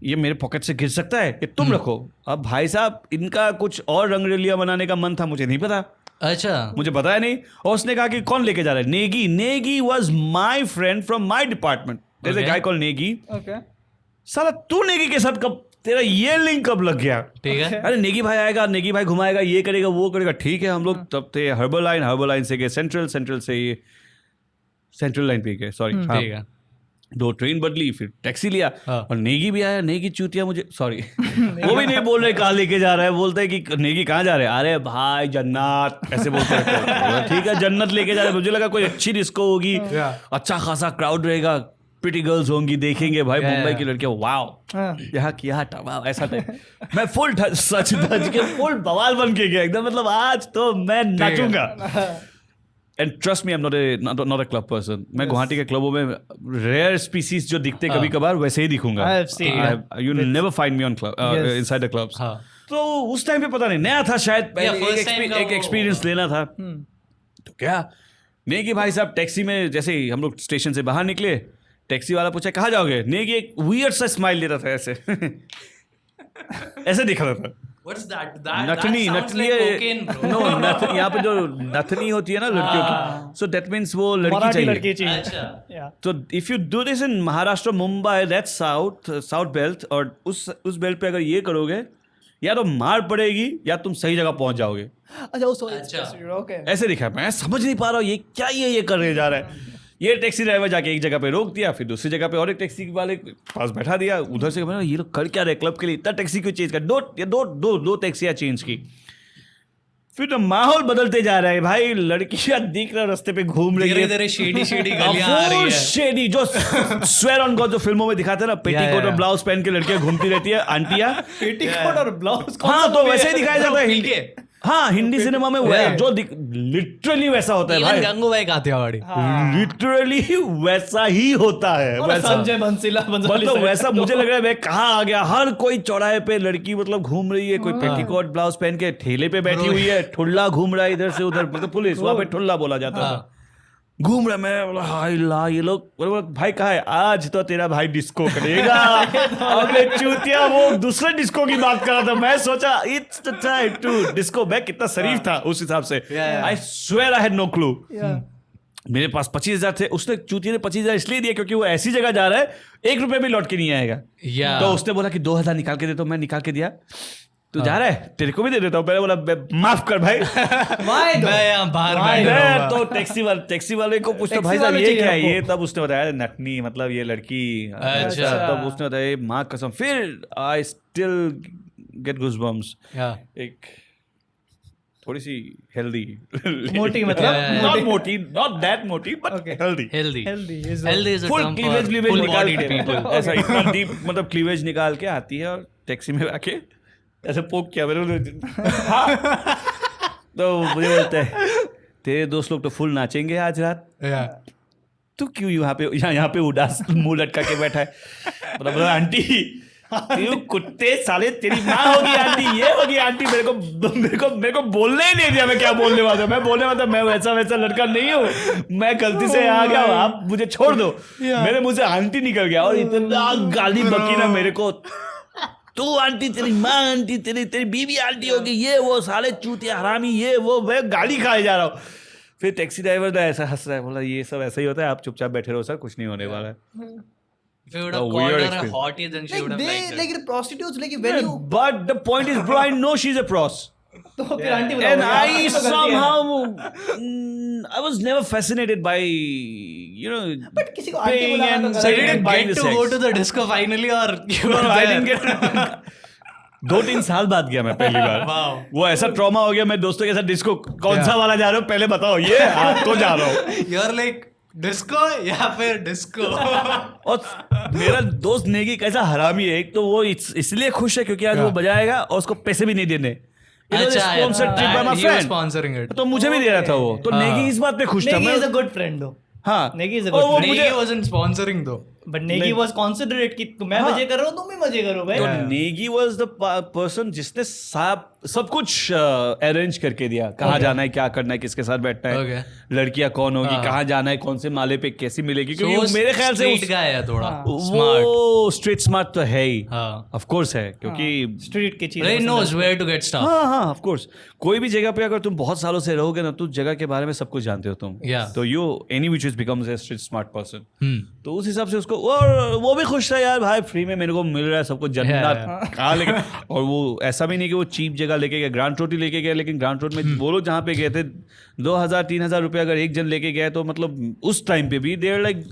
ये, मेरे पॉकेट से गिर सकता है, ये तुम रखो. अब भाई साहब इनका कुछ और रंगरेलिया बनाने का मन था, मुझे नहीं पता. अच्छा. मुझे बताया नहीं. और उसने कहा कि कौन लेके जा रहा है. Negi was my friend from my department. There is a guy called Negi. Okay. साला तू नेगी के साथ कब, तेरा ये लिंक कब लग गया. ठीक है. अरे नेगी भाई आएगा, नेगी भाई घुमाएगा, ये करेगा वो करेगा. ठीक है, हम लोग तब थे हर्बल लाइन से गए सेंट्रल से ये सेंट्रल लाइन पे गए. सॉरी. ठीक है. 2 ट्रेन बदली, फिर टैक्सी लिया. और नेगी भी आया. नेगी चूतिया मुझे सॉरी वो भी नहीं बोल रहे कहाँ लेके जा रहा है. बोलते हैं कि नेगी कहाँ जा रहे हैं. अरे भाई जन्नत ऐसे बोलते हैं. ठीक है जन्नत लेके जा रहे हैं. मुझे लगा कोई अच्छी डिस्को होगी, अच्छा खासा क्राउड रहेगा, प्रिटी गर्ल्स होंगी, देखेंगे भाई मुंबई की लड़कियां. वाओ यहाँ किया वाओ ऐसा टाइप. मैं फुल सच धज के फुल बवाल बन के गया एकदम. मतलब आज तो मैं नाचूंगा. And trust me, I am not a club person. मैं गुवाहाटी के क्लबों में रेयर स्पीसीज जो दिखते कभी कभार वैसे ही दिखूंगा. You never find me on club inside the clubs. तो उस टाइम पे पता नहीं, नया था शायद, एक एक्सपीरियंस लेना था. तो क्या नेगी भाई साहब टैक्सी में जैसे ही हम लोग स्टेशन से बाहर निकले, टैक्सी वाला पूछा कहाँ जाओगे. नेगी एक वियर्ड सा स्माइल दे रहा था ऐसे ऐसे दिख रहा था. What's that? नथनी That sounds like cocaine, bro. No यहाँ पे जो नथनी होती है ना लड़कियों की, सो दैट मीन्स वो लड़की चाहिए. अच्छा. तो if you do this in Maharashtra, Mumbai, that south belt, और उस बेल्ट पे अगर ये करोगे या तो मार पड़ेगी या तुम सही जगह पहुंच जाओगे. अच्छा. Okay. ऐसे दिखा. मैं समझ नहीं पा रहा हूँ ये क्या ये करने जा रहा है. ये टैक्सी ड्राइवर जाके एक जगह पे रोक दिया, फिर दूसरी जगह पे और एक टैक्सी वाले पास बैठा दिया. उधर से मैंने ये लोग कर क्या रहे क्लब के लिए, इतना टैक्सी क्यों चेंज कर. दो टैक्सियाँ चेंज की. फिर तो माहौल बदलते जा रहा है भाई. लड़कियां दिख रहा रास्ते पे घूम रही है, धीरे शेडी गलियां आ रही है. शेडी जो स्वेयर ऑन गॉड जो फिल्मों में दिखाते हैं ना, पेटीकोट और ब्लाउज पहन के लड़कियां घूमती रहती है आंटियां. पेटीकोट और ब्लाउज. हाँ तो वैसे ही दिखाया जाता है. हाँ हिंदी सिनेमा में जो लिटरली वैसा होता है भाई. गंगूबाई कातियावाड़ी लिटरली वैसा ही होता है. संजय बंसीला मतलब वैसा मुझे लग रहा है मैं कहाँ आ गया. हर कोई चौराहे पे लड़की मतलब घूम रही है, कोई पेटीकोट ब्लाउज पहन के ठेले पे बैठी हुई है, ठुल्ला घूम रहा है इधर से उधर. मतलब पुलिस वहां पे ठुल्ला बोला जाता था. घूम रहा. मैं बोला हाय ला ये लोग. भाई कहा है आज तो तेरा भाई डिस्को करेगा. अबे चूतिया वो दूसरे डिस्को की बात कर रहा था. मैं सोचा it's the time to disco. मैं कितना शरीफ था उस हिसाब से. I swear I had no clue. मेरे पास 25,000 थे. उसने चूतिया ने 25,000 इसलिए दिया क्योंकि वो ऐसी जगह जा रहा है 1 रुपए भी लौट के नहीं आएगा. तो उसने बोला कि 2,000 निकाल के दे. तो मैं निकाल के दिया. तू जा रहा है, तेरे को भी दे देता हूँ. मैंने बोला माफ कर भाई. तो टैक्सी वाले को पूछता भाई साहब ये क्या है ये. तब उसने बताया नटनी मतलब ये लड़की. अच्छा. तब उसने बताया माँ कसम. फिर आई स्टिल गेट गूज़बम्प्स. एक थोड़ी सी हेल्दी मोटी मतलब नॉट मोटी, नॉट दैट मोटी but healthy. Healthy is a full term for cleavage full निकाल bodied के people. ऐसा इतना डीप मतलब क्लीवेज निकाल के आती है और टैक्सी में आके ऐसे पोक किया मैंने. तो मुझे बोलते हैं तेरे दोस्त लोग तो फुल नाचेंगे आज रात, तू क्यों यहाँ पे उदास मुंह लटका के बैठा है. मतलब आंटी तू कुत्ते साले, तेरी माँ होगी आंटी, ये होगी आंटी। मेरे को बोलने ही नहीं दिया मैं क्या बोलने वाला था। मैं बोलने वाला था मैं वैसा लड़का नहीं हूँ, मैं गलती से आ गया, आप मुझे छोड़ दो। मेरे मुंह से आंटी निकल गया और इतना गाली बकी ना मेरे को, तू आंटी, तेरी माँ आंटी, तेरी बीवी आंटी होगी, ये वो साले चूतिया हरामी, ये वो, मैं गाली खाए जा रहा हूँ। फिर टैक्सी ड्राइवर ना ऐसा हंस रहा है, बोला ये सब ऐसा ही होता है, आप चुपचाप बैठे रहो सर, कुछ नहीं होने वाला है। If you would have called her a hottie, then she would have liked it. like prostitutes, like when you But the point is, bro, I know she's a pros. तो फिर आंटी बुलाओ, And यार, I तो गलती है। somehow, I was never fascinated by, But किसी को aunty paying बुलाना and तो So गलती did है। you buying get the to go sex. to the disco finally, or you No, were I there? didn't get to. 2-3 साल बाद गया मैं पहली बार। Wow. वो ऐसा ट्रॉमा हो गया, मैं दोस्तों के साथ डिस्को, कौन सा वाला जा रहे हो पहले बताओ, ये तो जा रहा हूँ। You're like disco या फिर disco? और मेरा दोस्त नेगी कैसा हरामी है, एक तो वो इसलिए खुश है क्योंकि आज वो बजाएगा और उसको पैसे भी नहीं देने। अच्छा, Sponsored trip by my he was friend. sponsoring it. तो मुझे भी दे रहा था वो, तो नेगी इस बात पे खुश था। Negi is मैं a good friend though. हाँ, Negi is a और good वो friend. मुझे Negi wasn't sponsoring though. But Negi was considerate कि मैं मजे कर रहा हूँ, तुम भी मजे करो भाई। तो नेगी वाज द पर्सन जिसने सब कुछ अरेंज करके दिया, कहाँ जाना है, क्या करना है, किसके साथ बैठना है, Okay. लड़कियां कौन होगी, कहाँ जाना है, कौन से माले पे कैसी मिलेगी, So क्योंकि मेरे ख्याल से street guy है थोड़ा smart. वो स्ट्रीट स्मार्ट तो है ही, हाँ. ऑफ कोर्स है, क्योंकि Street की चीजें He पसंद knows where to get stuff. हाँ हाँ ऑफ कोर्स, कोई भी जगह पे अगर तुम बहुत सालों से रहोगे ना, तो जगह के बारे में सब कुछ जानते हो तुम। Yeah. तो you any which is becomes a street smart person. Hmm. तो उस हिसाब से उसको, और वो भी खुश था यार, भाई फ्री में मेरे को मिल रहा है सब कुछ, जन्नत कहाँ लेके। और वो ऐसा भी नहीं कि वो चीप जगह लेके गया, ग्रांट रोड ही लेके गया, लेकिन ग्रांट रोड में वो लोग जहाँ पे गए थे 2,000-3,000 रुपये अगर एक जन लेके गए, तो मतलब उस टाइम पे भी देर लाइक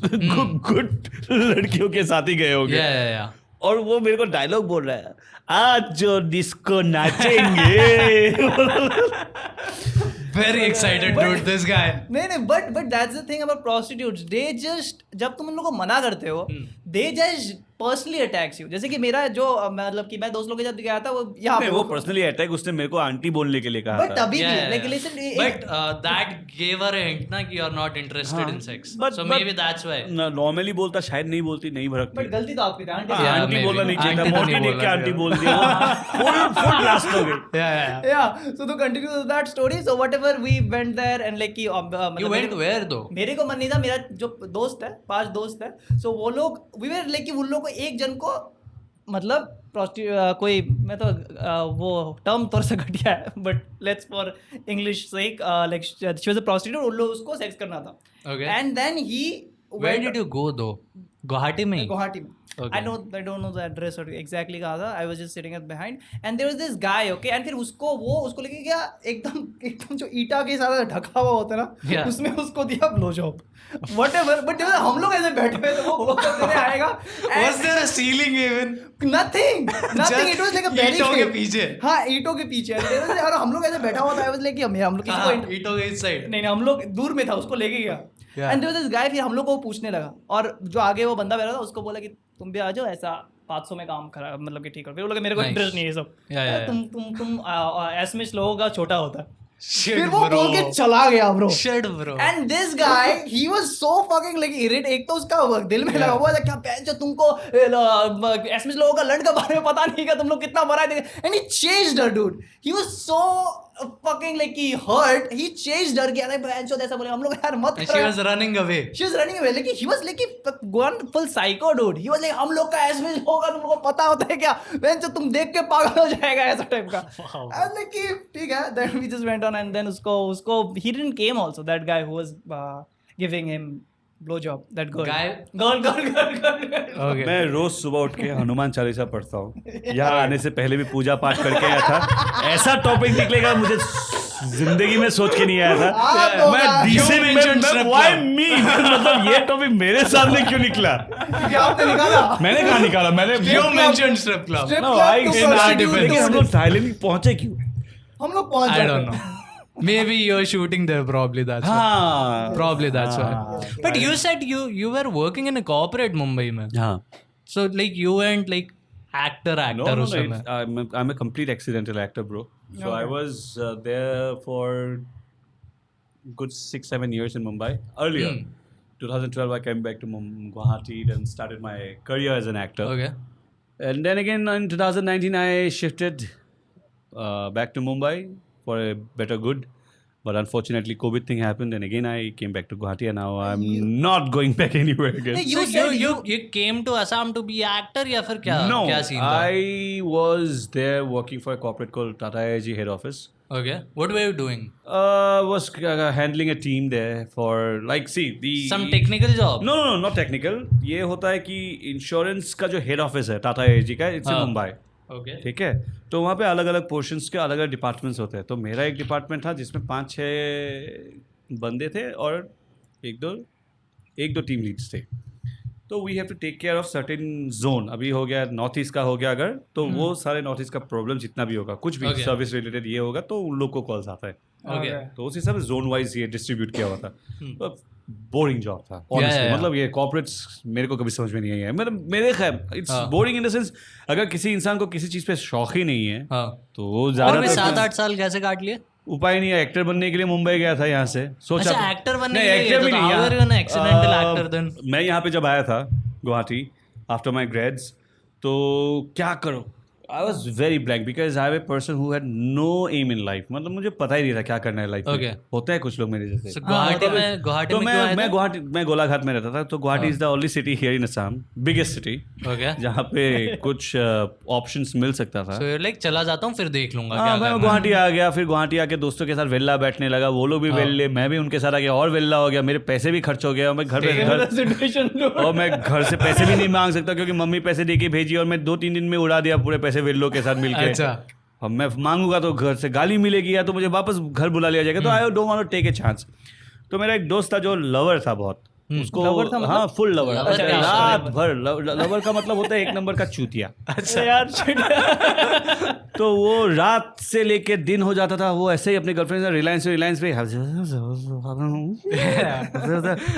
गुड लड़कियों के साथ ही गए होंगे। Yeah. और वो मेरे को डायलॉग बोल रहा है, आज जो disco नाचेंगे। Very excited, dude. This guy. नहीं but that's the thing about prostitutes. They just जब तुम उन लोगों को मना करते हो, they just personally attacks you. जैसे कि मेरा जो मतलब कि मैं दोस्त लोगों के साथ गया था, वो यहाँ पे वो पर्सनली अटैक उसने मेरे को आंटी बोलने के लिए कहा But था। अभी भी Yeah. like listen, But that gave her a hint ना कि you're not interested in sex. So maybe that's why. Normally बोलता, शायद नहीं बोलती, नहीं भड़कती। but गलती तो आपकी थी, आंटी Yeah, आंटी maybe. बोलना नहीं चाहिए था, आंटी तो मोटी नहीं देख के बोलना आंटी चाहिए। बोल दिया, फुल ब्लास्ट हो गई। Yeah. Yeah, so to continue with that story, so whatever we went there and like कि मतलब You went where though? मेरे को मन नहीं था, मेरा जो दोस्त है, 5 दोस्त है, so वो लोग we were like कि उन लोग को एक जन को मतलब कोई, मैं तो वो टर्म थोड़ा सा घटिया है, but let's for English sake like she was a prostitute, उन लोग उसको सेक्स करना था। Okay. And then he Where did you go though? Guwahati में? गुवाहाटी में। Okay. I don't know the address or exactly कहाँ था। I was just sitting at behind and there was this guy, okay, and फिर उसको लेके गया एकदम जो ईटा के साथ ढका हुआ होता है ना, Yeah. उसमें उसको दिया ब्लो जॉब whatever, but हम लोग ऐसे बैठे हुए थे, वो blow job देने आएगा Was there a ceiling even? nothing it was like a very ईंटों के पीछे? हाँ, ईंटों के पीछे और हम लोग ऐसे बैठा हुआ था। I was like कि हम लोग किसी को ईंटों के इस साइड? नहीं हम लोग दूर में था, उसको लेके गया Yeah. And there was this guy. फिर हम लोग को वो पूछने लगा, और जो आगे वो बंदा बैठा था उसको बोला कि तुम भी आ जाओ, ऐसा 500 में काम खराब मतलब कि ठीक है। फिर वो लोग मेरे को Nice. इंटरेस्ट नहीं है सब, Yeah. तुम एसमिस लोगों का छोटा होता है। Shit, फिर वो bro. बोल के चला गया bro. Shit, bro. And this guy he was so fucking like इरिट। एक तो उसका दिल में लगा हुआ था क्या पैन जो तुमको एसमिस लोगों का लड़ के बारे में पता नहीं, क्या तुम लोग कितना बड़ा है। And he changed her dude, he was so fucking like he hurt, he chased her कि अरे बहनचोद ऐसा बोले, हम लोग यार मत And करो। she was running away. She was running away, like he was like gone full psycho dude. He was like हम लोग का एसमेस होगा, तुमको पता होता है क्या, बहनचोद तुम देख के पागल हो जाएगा, ऐसा टाइप का। I was like कि ठीक है, then we just went on and then उसको he didn't came also, that guy who was giving him blowjob, that girl. Girl. Okay. मैं रोज सुबह उठ के हनुमान चालीसा पढ़ता हूँ, यहाँ आने से पहले भी पूजा पाठ करके आया था। ऐसा टॉपिक निकलेगा मुझे जिंदगी में सोच के नहीं आया था। मैं You mentioned strip why club. me? मतलब ये टॉपिक मेरे सामने क्यों निकला? क्योंकि आपने निकाला। मैंने कहाँ निकाला? मैंने You mentioned strip club. Strip No, club I to in our prostitute defense. to हम लोग थाईलैंड पहुंचे क्यों? हम लोग पहुंच I जाते don't know. Maybe you're shooting there. Probably that's why. हाँ Probably that's why. But you said you were working in a corporate Mumbai में. हाँ So like you weren't like actor No, उस समय. I'm a complete accidental actor, bro. So I was there for good 6-7 years in Mumbai. Earlier, 2012, I came back to Guwahati and started my career as an actor. Okay. And then again in 2019 I shifted back to Mumbai for a better good. But unfortunately COVID thing happened and again I came back to Guwahati and now I'm not going back anywhere again. You said you came to Assam to be actor या फिर क्या No, क्या scene था? I was there working for a corporate called Tata AIG head office. Okay, what were you doing? Was handling a team there for like see the Some technical job? No, not technical. ये होता है कि insurance का जो head office है टाटा एजी का it's in हाँ. Mumbai. Okay. ठीक है, तो वहाँ पे अलग अलग पोर्शंस के अलग अलग डिपार्टमेंट्स होते हैं. तो मेरा एक डिपार्टमेंट था जिसमें 5-6 बंदे थे और एक दो टीम लीड्स थे. तो we have to take care of certain zone. अभी हो गया नॉर्थ ईस्ट का हो गया अगर तो वो सारे नॉर्थ ईस्ट का प्रॉब्लम जितना भी होगा कुछ भी Okay. सर्विस रिलेटेड ये होगा तो उन लोग को कॉल्स आता है. Okay. तो उस हिसाब से जोन वाइज ये डिस्ट्रीब्यूट किया हुआ था. तो बोरिंग जॉब था Yeah, honestly. yeah. मतलब ये कॉर्पोरेट्स मेरे को कभी समझ में नहीं आया. मेरे खैर इट्स हाँ. बोरिंग इन द सेंस अगर किसी इंसान को किसी चीज पे शौक ही नहीं है हाँ. तो वो और भी ज्यादा 7-8 साल कैसे काट लिए? उपाय नहीं है. एक्टर बनने के लिए मुंबई गया था यहाँ से. सोचा अच्छा, एक्टर बनने नहीं, के लिए एक्टर भी तो नहीं how were you an accidental actor then? मैं यहाँ पे जब आया था गुवाहाटी आफ्टर माई ग्रेड्स तो क्या करो. I was very blank because I have a person who had no aim in life. मतलब मुझे पता ही नहीं था क्या करना है लाइफ में. Okay. होता है कुछ लोग मेरे जैसे. So, गुवाहाटी में तो क्यों आए मैं थे? गुवाहाटी मैं गोलाघाट में रहता था. तो Guwahati is the only city here in Assam, biggest city, Okay. जहाँ पे कुछ ऑप्शंस मिल सकता था. So you're like चला जाता हूँ फिर देख लूंगा क्या हाँ, मैं करना है. गुवाहाटी आ गया. फिर गुवाहाटी आके दोस्तों के साथ वेल्ला बैठने लगा. वो लोग भी वेल्ले, मैं भी उनके साथ आ गया और वेल्ला हो गया. मेरे पैसे भी खर्च हो गए और मैं और मैं घर से पैसे भी नहीं मांग सकता क्योंकि मम्मी पैसे दे के भेजी और मैं 2-3 दिन में उड़ा दिया पूरे पैसे वेल्लो के साथ मिलके. अच्छा. अब मैं मांगूंगा तो घर से गाली मिलेगी या तो मुझे वापस घर बुला लिया जाएगा. तो I don't want to take a chance. तो मेरा एक दोस्त था जो लवर था बहुत. उसको Lover था मतलब? हाँ फुल लवर. Lover क्या रात भर लवर का मतलब होता है एक नंबर का चूतिया. अच्छा यार तो वो रात से लेके दिन हो जाता था वो ऐसे ही अपनी गर्लफ्रेंड से रिलायंस पे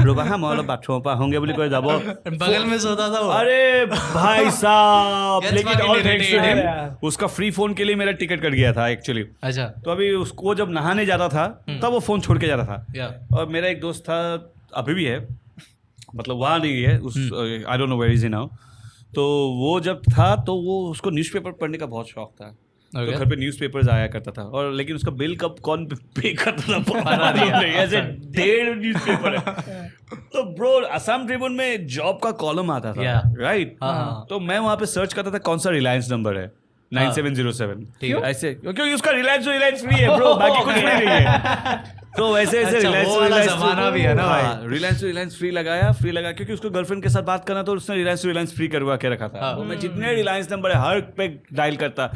रुका हाँ मॉल बाथरूम पर होंगे बोली कोई जाबो. बगल में सोता था वो. अरे भाई साहब Gets लेकिन fucking all thanks to irritated. him, उसका फ्री फोन के लिए मेरा टिकट कट गया था एक्चुअली. अच्छा. तो अभी उसको जब नहाने जाता था तब वो फोन छोड़ के जाता था. Yeah. और मेरा एक दोस्त था अभी भी है मतलब वहाँ नहीं है उस I don't know where is he now. तो वो जब था तो वो उसको न्यूज़पेपर पढ़ने का बहुत शौक था. तो Okay. घर पे न्यूज़पेपर्स आया करता था और लेकिन उसका बिल कब कौन पे करता था पता नहीं. ऐसे 1.5 न्यूज़पेपर है. तो ब्रो असम ट्रिब्यून में जॉब का कॉलम आता था Yeah. राइट. हाँ. तो मैं वहाँ पे सर्च करता था कौन सा रिलायंस नंबर है 9707. ठीक है. ऐसे क्योंकि उसका रिलायंस फ्री है ब्रो बाकी कुछ फ्री नहीं है. तो वैसे ऐसे अच्छा, वो वाला जमाना भी है ना भाई. रिलायंस फ्री लगाया क्योंकि उसको गर्लफ्रेंड के साथ बात करना तो उसने रिलायंस फ्री करवा के रखा था. तो मैं जितने रिलायंस नंबर है हर पे डायल करता.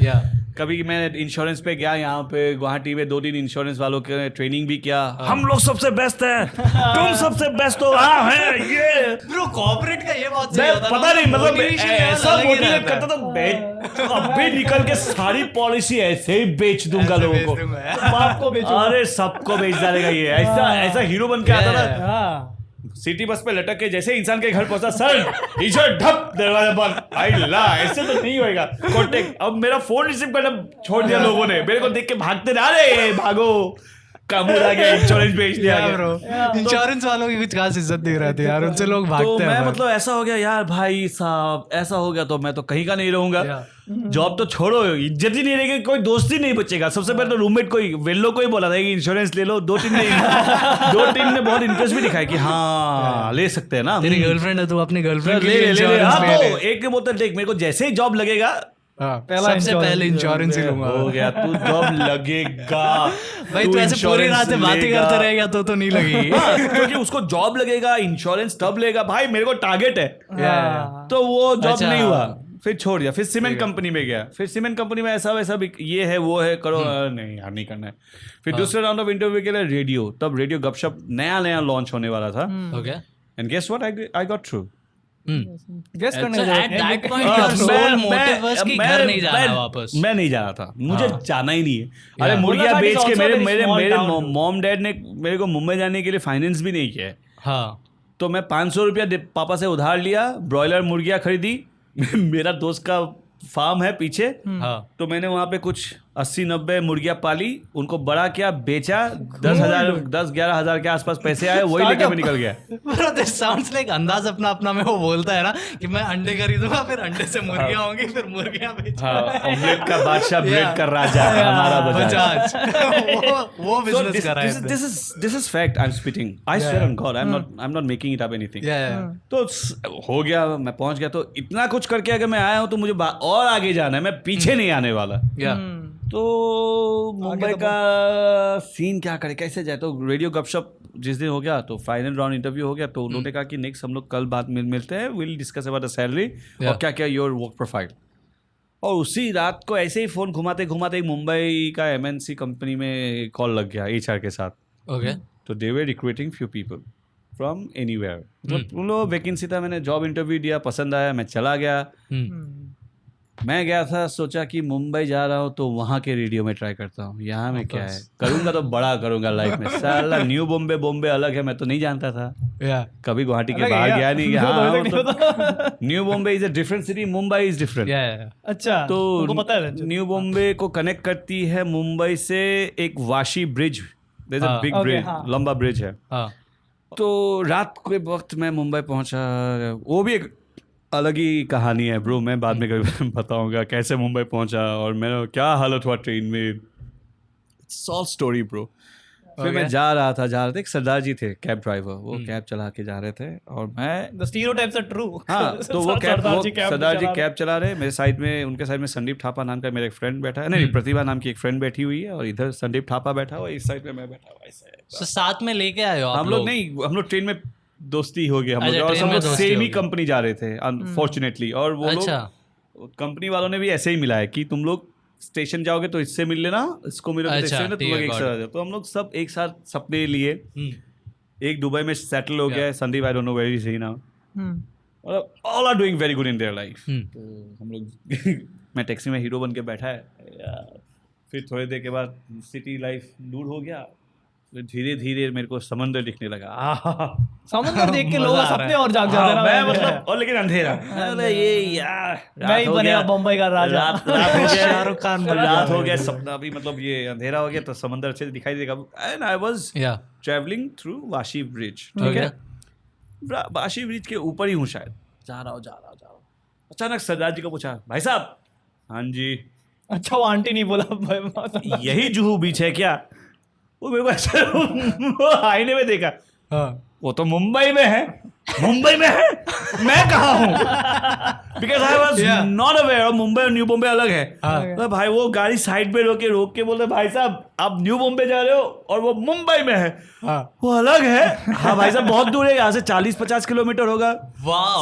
कभी मैं इंश्योरेंस पे गया यहाँ पे गुवाहाटी में 2 दिन इंश्योरेंस वालों के ट्रेनिंग भी किया. हम लोग सबसे बेस्ट है तुम सबसे बेस्ट हो. हाँ है ये ब्रो कॉर्पोरेट का ये बहुत सही मैं होता पता नहीं मतलब Motivation level ऐसा अलग ही मोटिवेट रहता है. करता था. अभी निकल के सारी पॉलिसी ऐसे ही बेच दूंगा ऐसे लोगों बेच को. दूंगा. बाप को बेचो. अरे सबको बेच डालेगा ये. ऐसा हीरो बन के आता था. हाँ सिटी बस पे लटक के जैसे इंसान के घर पहुंचा सर ईश्वर ढप दरवाजा बंद. आई ला ऐसे तो नहीं होएगा. कॉन्टेक्ट अब मेरा फोन रिसीव करना छोड़ दिया लोगों ने. मेरे को देख के भागते ना रे भागो काबूल आ गया इंश्योरेंस बेच दिया ब्रो इंश्योरेंस वालों की कुछ खास इज्जत नहीं रहती यार उनसे लोग तो भागते हैं. मैं मतलब ऐसा हो गया यार भाई साहब ऐसा हो गया तो मैं तो कहीं का नहीं रहूंगा. जॉब तो छोड़ो इज्जत ही नहीं रहेगी कोई दोस्त ही नहीं बचेगा. सबसे पहले तो रूममेट कोई वेल्लो को ही बोला था कि इंश्योरेंस ले लो. 2-3 ने बहुत इंटरेस्ट भी दिखाया कि हाँ ले सकते हैं ना. तेरी गर्लफ्रेंड है तू अपनी गर्लफ्रेंड के ले लिए ले ले इंश्योरेंस ले ले. तो एक ने बोलता देख मेरे को जैसे ही जॉब लगेगा सबसे पहले इंश्योरेंस ही लूंगा. हो गया तू जॉब लगेगा भाई तू ऐसे पूरी रात बातें करते रहेगा तो नहीं लगेगी. क्योंकि उसको जॉब लगेगा इंश्योरेंस तब लेगा. भाई मेरे को टारगेट है तो वो जॉब अच्छा. नहीं हुआ. फिर छोड़ दिया. फिर सीमेंट कंपनी में गया. फिर सीमेंट कंपनी में ऐसा वैसा भी ये है वो है करो. नहीं यार नहीं करना है. फिर दूसरे राउंड ऑफ इंटरव्यू के लिए रेडियो. तब रेडियो गपशप नया लॉन्च होने वाला था. Okay. And guess what I got through. Guess करने So की at जरूरत नहीं. that point your sole motive was कि घर नहीं जाना वापस. मैं नहीं जा रहा था. मुझे जाना ही नहीं है. अरे Yeah. मुर्गियाँ Golaghat is बेच के also a मेरे very मेरे small मेरे town. मॉम डैड ने मेरे को मुंबई जाने के लिए फाइनेंस भी नहीं किया है. हाँ. तो मैं 500 रुपया पापा से उधार लिया. ब्रॉयलर मुर्गियाँ खरीदी. मेरा दोस्त का फार्म है पीछे. हाँ. तो मैंने वहाँ पे कुछ 80-90 मुर्गियां पाली, उनको बड़ा किया, बेचा, 10,000-11,000 के आसपास पैसे आए, वही लेके मैं निकल गया। Bro, this sounds like अंदाज अपना अपना में वो बोलता है ना कि मैं अंडे खरीदूंगा, फिर अंडे से मुर्गियां होंगी, फिर मुर्गियां बेचूंगा। हाँ, ऑमलेट का बादशाह, ब्रेड का राजा, हमारा बजाज। वो बिजनेस कर रहा है। This is fact I'm spitting. I swear on God, I'm not making it up anything. तो हो गया, मैं पहुंच गया। तो इतना कुछ करके अगर मैं आया हूँ तो मुझे और आगे जाना है, मैं पीछे नहीं आने वाला। तो मुंबई का सीन क्या करे, कैसे जाए? तो रेडियो गपशप जिस दिन हो गया तो फाइनल राउंड इंटरव्यू हो गया, तो उन्होंने कहा कि नेक्स्ट हम लोग कल बात मिलते हैं, will discuss about the salary और क्या क्या योर वर्क प्रोफाइल। और उसी रात को ऐसे ही फोन घुमाते घुमाते मुंबई का MNC कंपनी में कॉल लग गया HR के साथ। ओके, तो they were recruiting few people from anywhere. तो उन लोगों वैकेंसी था, मैंने जॉब इंटरव्यू दिया, पसंद आया, मैं चला गया। मैं गया था, सोचा कि मुंबई जा रहा हूँ तो वहाँ के रेडियो में ट्राई करता हूँ, यहाँ में क्या है, करूँगा तो बड़ा करूँगा लाइफ में। साला न्यू बॉम्बे अलग है, मैं तो नहीं जानता था, कभी गुवाहाटी के बाहर गया नहीं। हाँ, new Bombay is a different city, Mumbai is different. अच्छा, तो न्यू बॉम्बे को कनेक्ट करती है मुंबई से एक Vashi bridge, there is a big bridge, लंबा ब्रिज है। तो रात के वक्त मैं मुंबई पहुंचा, वो भी एक अलग ही कहानी है ब्रो, मैं बाद में कभी बताऊंगा कैसे मुंबई पहुंचा और मेरा क्या हालत हुआ ट्रेन में। It's all story bro. फिर मैं जा रहा था, एक सरदार जी थे कैब ड्राइवर, वो कैब चला के जा रहे थे और मैं, the stereotypes are true। हाँ, तो वो सरदार जी कैब चला रहे, मेरे साइड में, उनके साइड में संदीप थापा नाम का मेरा एक फ्रेंड बैठा है, नहीं प्रतिभा नाम की एक फ्रेंड बैठी हुई है, और इधर संदीप थापा बैठा हुआ, इस साइड में मैं बैठा हुआ। So, साथ में लेके आए हो आप हम लोग? नहीं, हम लोग ट्रेन में दोस्ती हो गई हम लोग, और सब लोग सेम ही कंपनी जा रहे थे अनफॉर्चुनेटली। और वो लोग कंपनी वालों ने भी ऐसे ही मिला है कि तुम लोग स्टेशन जाओगे तो इससे मिल लेना, इसको मिलोगे तो इससे मिलना, तुम लोग एक साथ आ जाओ। तो हम लोग सब एक साथ सपने लिए, एक दुबई में सेटल हो गया, Sandeep I don't know where is he now, all are doing very good in their life. तो हम लोग मैं टैक्सी में हीरो बन के बैठा है, फिर थोड़ी देर के बाद सिटी लाइफ दूर हो गया, धीरे धीरे मेरे को समंदर दिखने लगा। समंदर देख के लोग सपने और जाग जाते हैं, मैं मतलब, और लेकिन अंधेरा, अरे ये यार मैं ही बनेगा बम्बई का राजा, रात हो गया, शाहरुख खान रात हो गया, सपना भी, मतलब ये अंधेरा हो गया तो समंदर अच्छे से दिखाई देगा। And I was travelling through Vashi bridge, ठीक है, वाशी ब्रिज के ऊपर ही हूँ शायद, जा रहा हूँ, अचानक सरदार जी को पूछा, भाई साहब। हाँ जी। अच्छा, वो आंटी नहीं बोला, यही जुहू बीच है क्या? वो मेरे को ऐसा वो आईने में देखा, वो तो मुंबई में है। मुंबई में है, मैं कहाँ हूँ? Because I was not aware, Mumbai और न्यू बॉम्बे अलग है। तो भाई वो गाड़ी साइड पे रोक के बोलते, भाई साहब आप न्यू बॉम्बे जा रहे हो और वो मुंबई में है, वो अलग है। हाँ भाई साहब बहुत दूर है, यहाँ से 40-50 किलोमीटर होगा।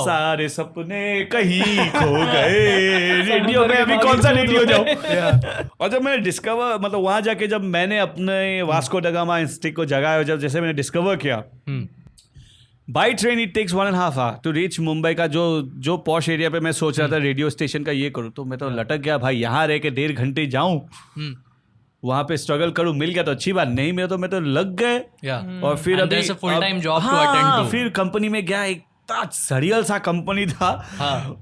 सारे सपने कहीं खो गए, रेडियो में अभी कौन सा रेडियो जाऊँ। और जब मैंने डिस्कवर, मतलब वहां जाके जब मैंने अपने वास्को ड गामा इंस्टिक को जगाया, जब जैसे मैंने डिस्कवर किया, by train it takes 1.5 hours to reach Mumbai का जो पॉश एरिया पे मैं सोच रहा था रेडियो स्टेशन का ये करूँ, तो मैं तो लटक गया भाई। यहाँ रह के 1.5 घंटे जाऊँ, वहाँ पे स्ट्रगल करूँ, मिल गया तो अच्छी बात, नहीं मिला तो मैं तो लग गए। और फिर अभी full time job to attend to, फिर कंपनी में गया, एक सड़ियल सा कंपनी था।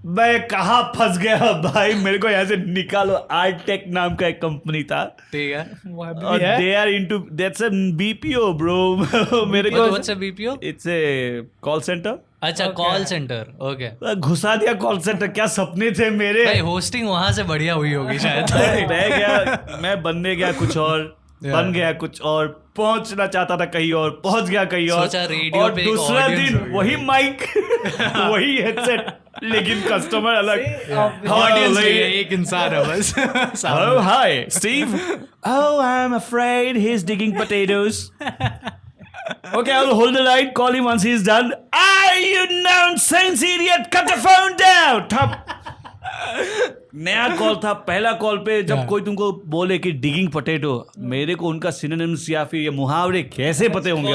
मैं कहाँ फंस गया भाई, मेरे को यहाँ से निकालो। आर्टेक नाम का एक कंपनी था, ठीक है, और they are into, that's a BPO bro. मेरे को what's a BPO? It's a call centre. अच्छा, कॉल सेंटर, ओके। घुसा दिया कॉल सेंटर, क्या सपने थे मेरे भाई। होस्टिंग वहां से बढ़िया हुई होगी शायद। मैं बनने गया कुछ और, बन गया कुछ और, पहुंचना चाहता था कहीं और, पहुंच गया कहीं और दूसरा दिन वही माइक वही हेडसेट, लेकिन कस्टमर अलग, ऑडियंस एक इंसान है बस। Oh hi Steve, oh I'm afraid he's digging potatoes. Okay, I'll hold the line, call him once he's done. You nonsense idiot, cut the phone down. Top. नया call था, पहला call पे जब कोई तुमको बोले कि डिगिंग पोटैटो, मेरे को उनका सिनोनिम्स या फिर ये मुहावरे कैसे पते होंगे?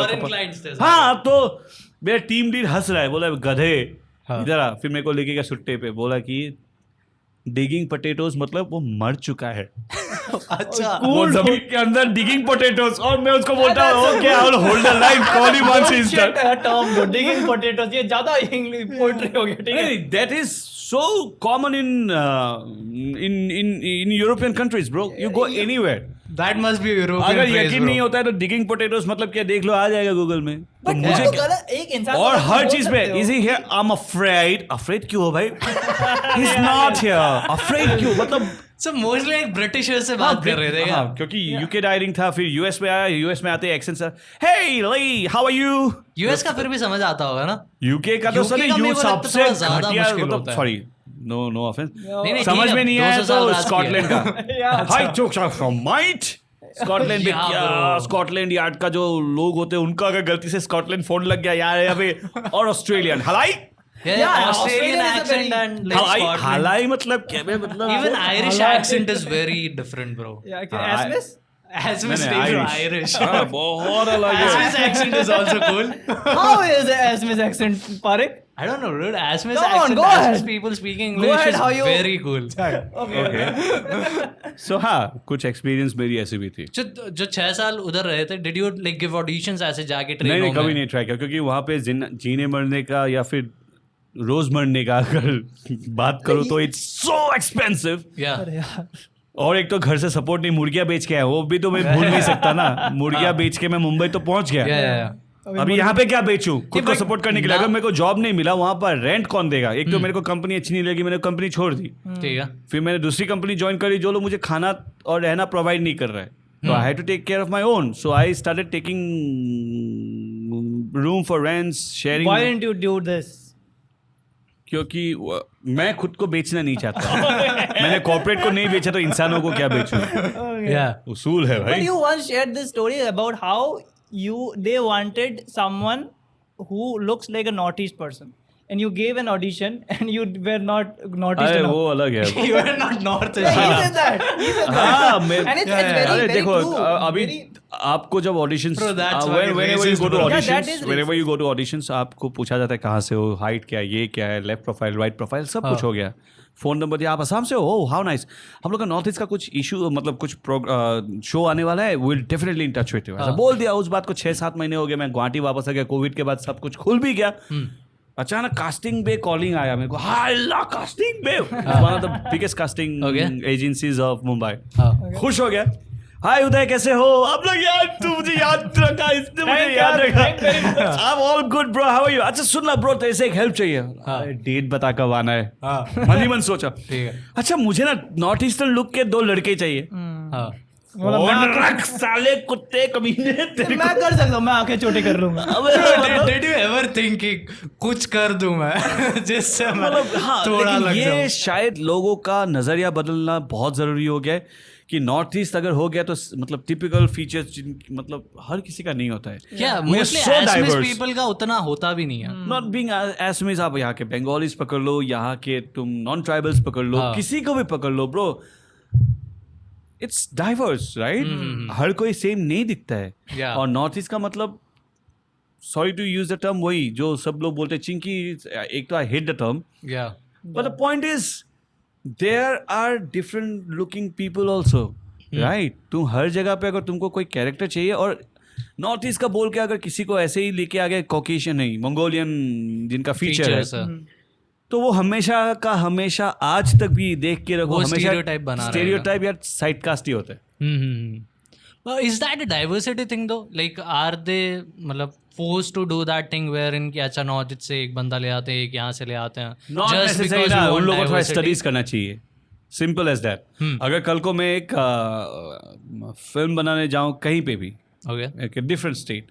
हाँ, तो मेरा टीम लीड हंस रहा है, बोला गधे इधर आ। फिर मेरे को लेके गया सुट्टे पे, बोला कि डिगिंग पोटैटोज मतलब वो मर चुका है। अच्छा, वो जमीन के अंदर डिगिंग पोटैटोज, और मैं उसको बोलता हूँ okay I will hold the line, call him once he is done. Term digging potatoes, ये ज्यादा इंग्लिश पोएट्री हो गया, ठीक है? That is so common in European countries, bro. You go anywhere. That must be European अगर phrase, यकीन bro. नहीं होता है तो digging potatoes मतलब क्या, देख लो, आ जाएगा गूगल में. तो But मुझे वो तो गलत, एक इंसान और को हर बोल चीज पे सकते हो। is he here? I'm afraid. Afraid क्यों हो भाई? He's not here. Afraid क्यों? मतलब So mostly एक ब्रिटिशर से बात कर रहे थे क्या? हाँ, क्योंकि यूके डायरिंग था, फिर यूएस में आया, यूएस में आते accent sir, hey Lee, how are you? US का फिर भी समझ आता होगा ना? यूके का तो UK सर का मेरे यू को लगता है सबसे थोड़ा ज्यादा घटिया, मुश्किल मतलब होता है। सॉरी, नो ऑफेंस, नहीं, समझ ठीक है, में नहीं 200 आया साल तो राज किया। स्कॉटलैंड का high jokes are from might. Scotland में Yeah, क्या, bro. स्कॉटलैंड यार्ड का जो लोग होते हैं उनका अगर गलती से स्कॉटलैंड फोन लग गया यार यहाँ पे, और ऑस्ट्रेलियन हलाई Yeah, Australian Australian is a accent very- and like हलाई Scotland. हलाई मतलब क्या, मतलब Even Irish accent is very different, bro. Yeah, okay, हाँ, Asmus? Asmus नहीं, is Irish. हाँ, बहुत अलग है. Asmus accent is also cool. How is the Asmus accent, Parik? I don't know, dude. Asmus Come on, accent, go Asmus ahead. people speaking Go English ahead, is how you- very cool. Okay. So हाँ, कुछ experience मेरी ऐसी भी थी. जो 6 साल उधर रहे थे, did you like give auditions ऐसे जाके नहीं ट्रेनों कभी में? नहीं ट्राई किया, क्योंकि वहाँ पे जीने मरने का या फिर रोज मरने का अगर बात करो तो इट्स सो एक्सपेंसिव. Yeah. अरे यार, और एक तो घर से सपोर्ट नहीं, मुर्गिया बेच के आया, वो भी तो मैं भूल नहीं सकता ना. मुर्गिया बेच के मैं मुंबई तो पहुंच Yeah, गया. yeah, yeah. अभी यहाँ पे क्या बेचूं खुद को but सपोर्ट करने के लिए? now- अगर मेरे को जॉब नहीं मिला वहां पर, रेंट कौन देगा? एक तो मेरे को कंपनी अच्छी नहीं लगी, मैंने कंपनी छोड़ दी. ठीक है. फिर मैंने दूसरी कंपनी ज्वाइन करी जो लोग मुझे खाना और रहना प्रोवाइड नहीं कर रहे हैं. तो I had to take care of my own, so I started taking room for rents, sharing. why didn't you do this? क्योंकि मैं खुद को बेचना नहीं चाहता. मैंने कॉर्पोरेट को नहीं बेचा तो इंसानों को क्या बेचूं? Yeah. उसूल है But भाई. you once shared this story about how they wanted someone who looks like a Northeast person, and you gave an audition and you were not Northeast अरे enough. वो अलग है. You are not North Yeah, Asian. he said that. He said that. हाँ, मैं- And it's very, अरे very देखो true. अभी Very- आपको जब auditions, Bro, that's fucking whenever you racist, go to bro. Yeah, auditions, that is whenever you go to auditions, आपको पूछा जाता है कहाँ से हो, हाइट क्या है, ये क्या है, लेफ्ट प्रोफाइल, राइट प्रोफाइल, सब कुछ हो गया. फोन नंबर दिया, आप असम से हो, हाउ नाइस. हम लोग का नॉर्थ ईस्ट का कुछ इशू, मतलब कुछ शो आने वाला है, will definitely in touch with you. ऐसा बोल दिया. उस बात को 6-7 महीने हो गए, मैं गुवाहाटी वापस आ गया, कोविड के बाद सब कुछ खुल भी गया. अचानक कास्टिंग बे कॉलिंग आया मेरे को. हाय ला कास्टिंग बे, one of the biggest casting Okay. Agencies of Mumbai. हाँ. खुश हो गया. हाय उदय, कैसे हो आप लोग? यार तू मुझे याद रखा, इसने मुझे याद रखा. I am all good bro, how are you? अच्छा सुन ना ब्रो, तेरे से एक हेल्प चाहिए. डेट बता कब आना है. मन ही मन सोचा. ठीक है. अच्छा मुझे ना नॉर्थ ईस्टर्न लुक के 2 लड़के चाहिए. हाँ. फोन रख साले कुत्ते कमीने तेरे मैं कर सकता हूँ, मैं आंखें छोटी कर लूंगा. Did you ever think कि कुछ कर दूं मैं जिससे मैं मतलब हाँ, थोड़ा लेकिन लग ये जाऊं? शायद लोगों का नजरिया बदलना बहुत जरूरी हो गया है कि नॉर्थ ईस्ट अगर हो गया तो मतलब टिपिकल फीचर्स मतलब हर किसी का नहीं होता है. क्या We are mostly so SMS diverse. People का उतना होता भी नहीं है. नॉट बीइंग एसमीज, आप यहाँ के बंगालीज पकड़ लो, यहाँ के तुम नॉन ट्राइबल्स पकड़ लो, हाँ. किसी को भी पकड़ लो ब्रो, इट्स डाइवर्स राइट. हर कोई सेम नहीं दिखता है. Yeah. और नॉर्थ ईस्ट का मतलब, sorry to use the term, वही जो सब लोग बोलते हैं चिंकी. एक तो आई हेट द टर्म, या but the point is there are different looking people also, right? तुम हर जगह पे अगर तुमको कोई कैरेक्टर चाहिए, और नॉर्थ ईस्ट का बोल के अगर किसी को ऐसे ही लेके आ गए कॉकेशियन नहीं, मंगोलियन जिनका फीचर है, तो वो हमेशा का हमेशा आज तक भी देख के रखो, वो हमेशा stereotype बना रहेगा. स्टेरियोटाइप या साइड कास्ट ही होता है. Is that a diversity thing though? Like are they मतलब force to do that thing where इनकी अच्छा नॉर्थ ईस्ट से एक बंदा ले आते हैं, एक यहाँ से ले आते हैं, Not necessarily ना, उन लोगों को थोड़ा स्टडीज करना चाहिए. Simple as that. अगर कल को मैं एक फिल्म बनाने जाऊं कहीं पे भी, ओके. डिफरेंट स्टेट,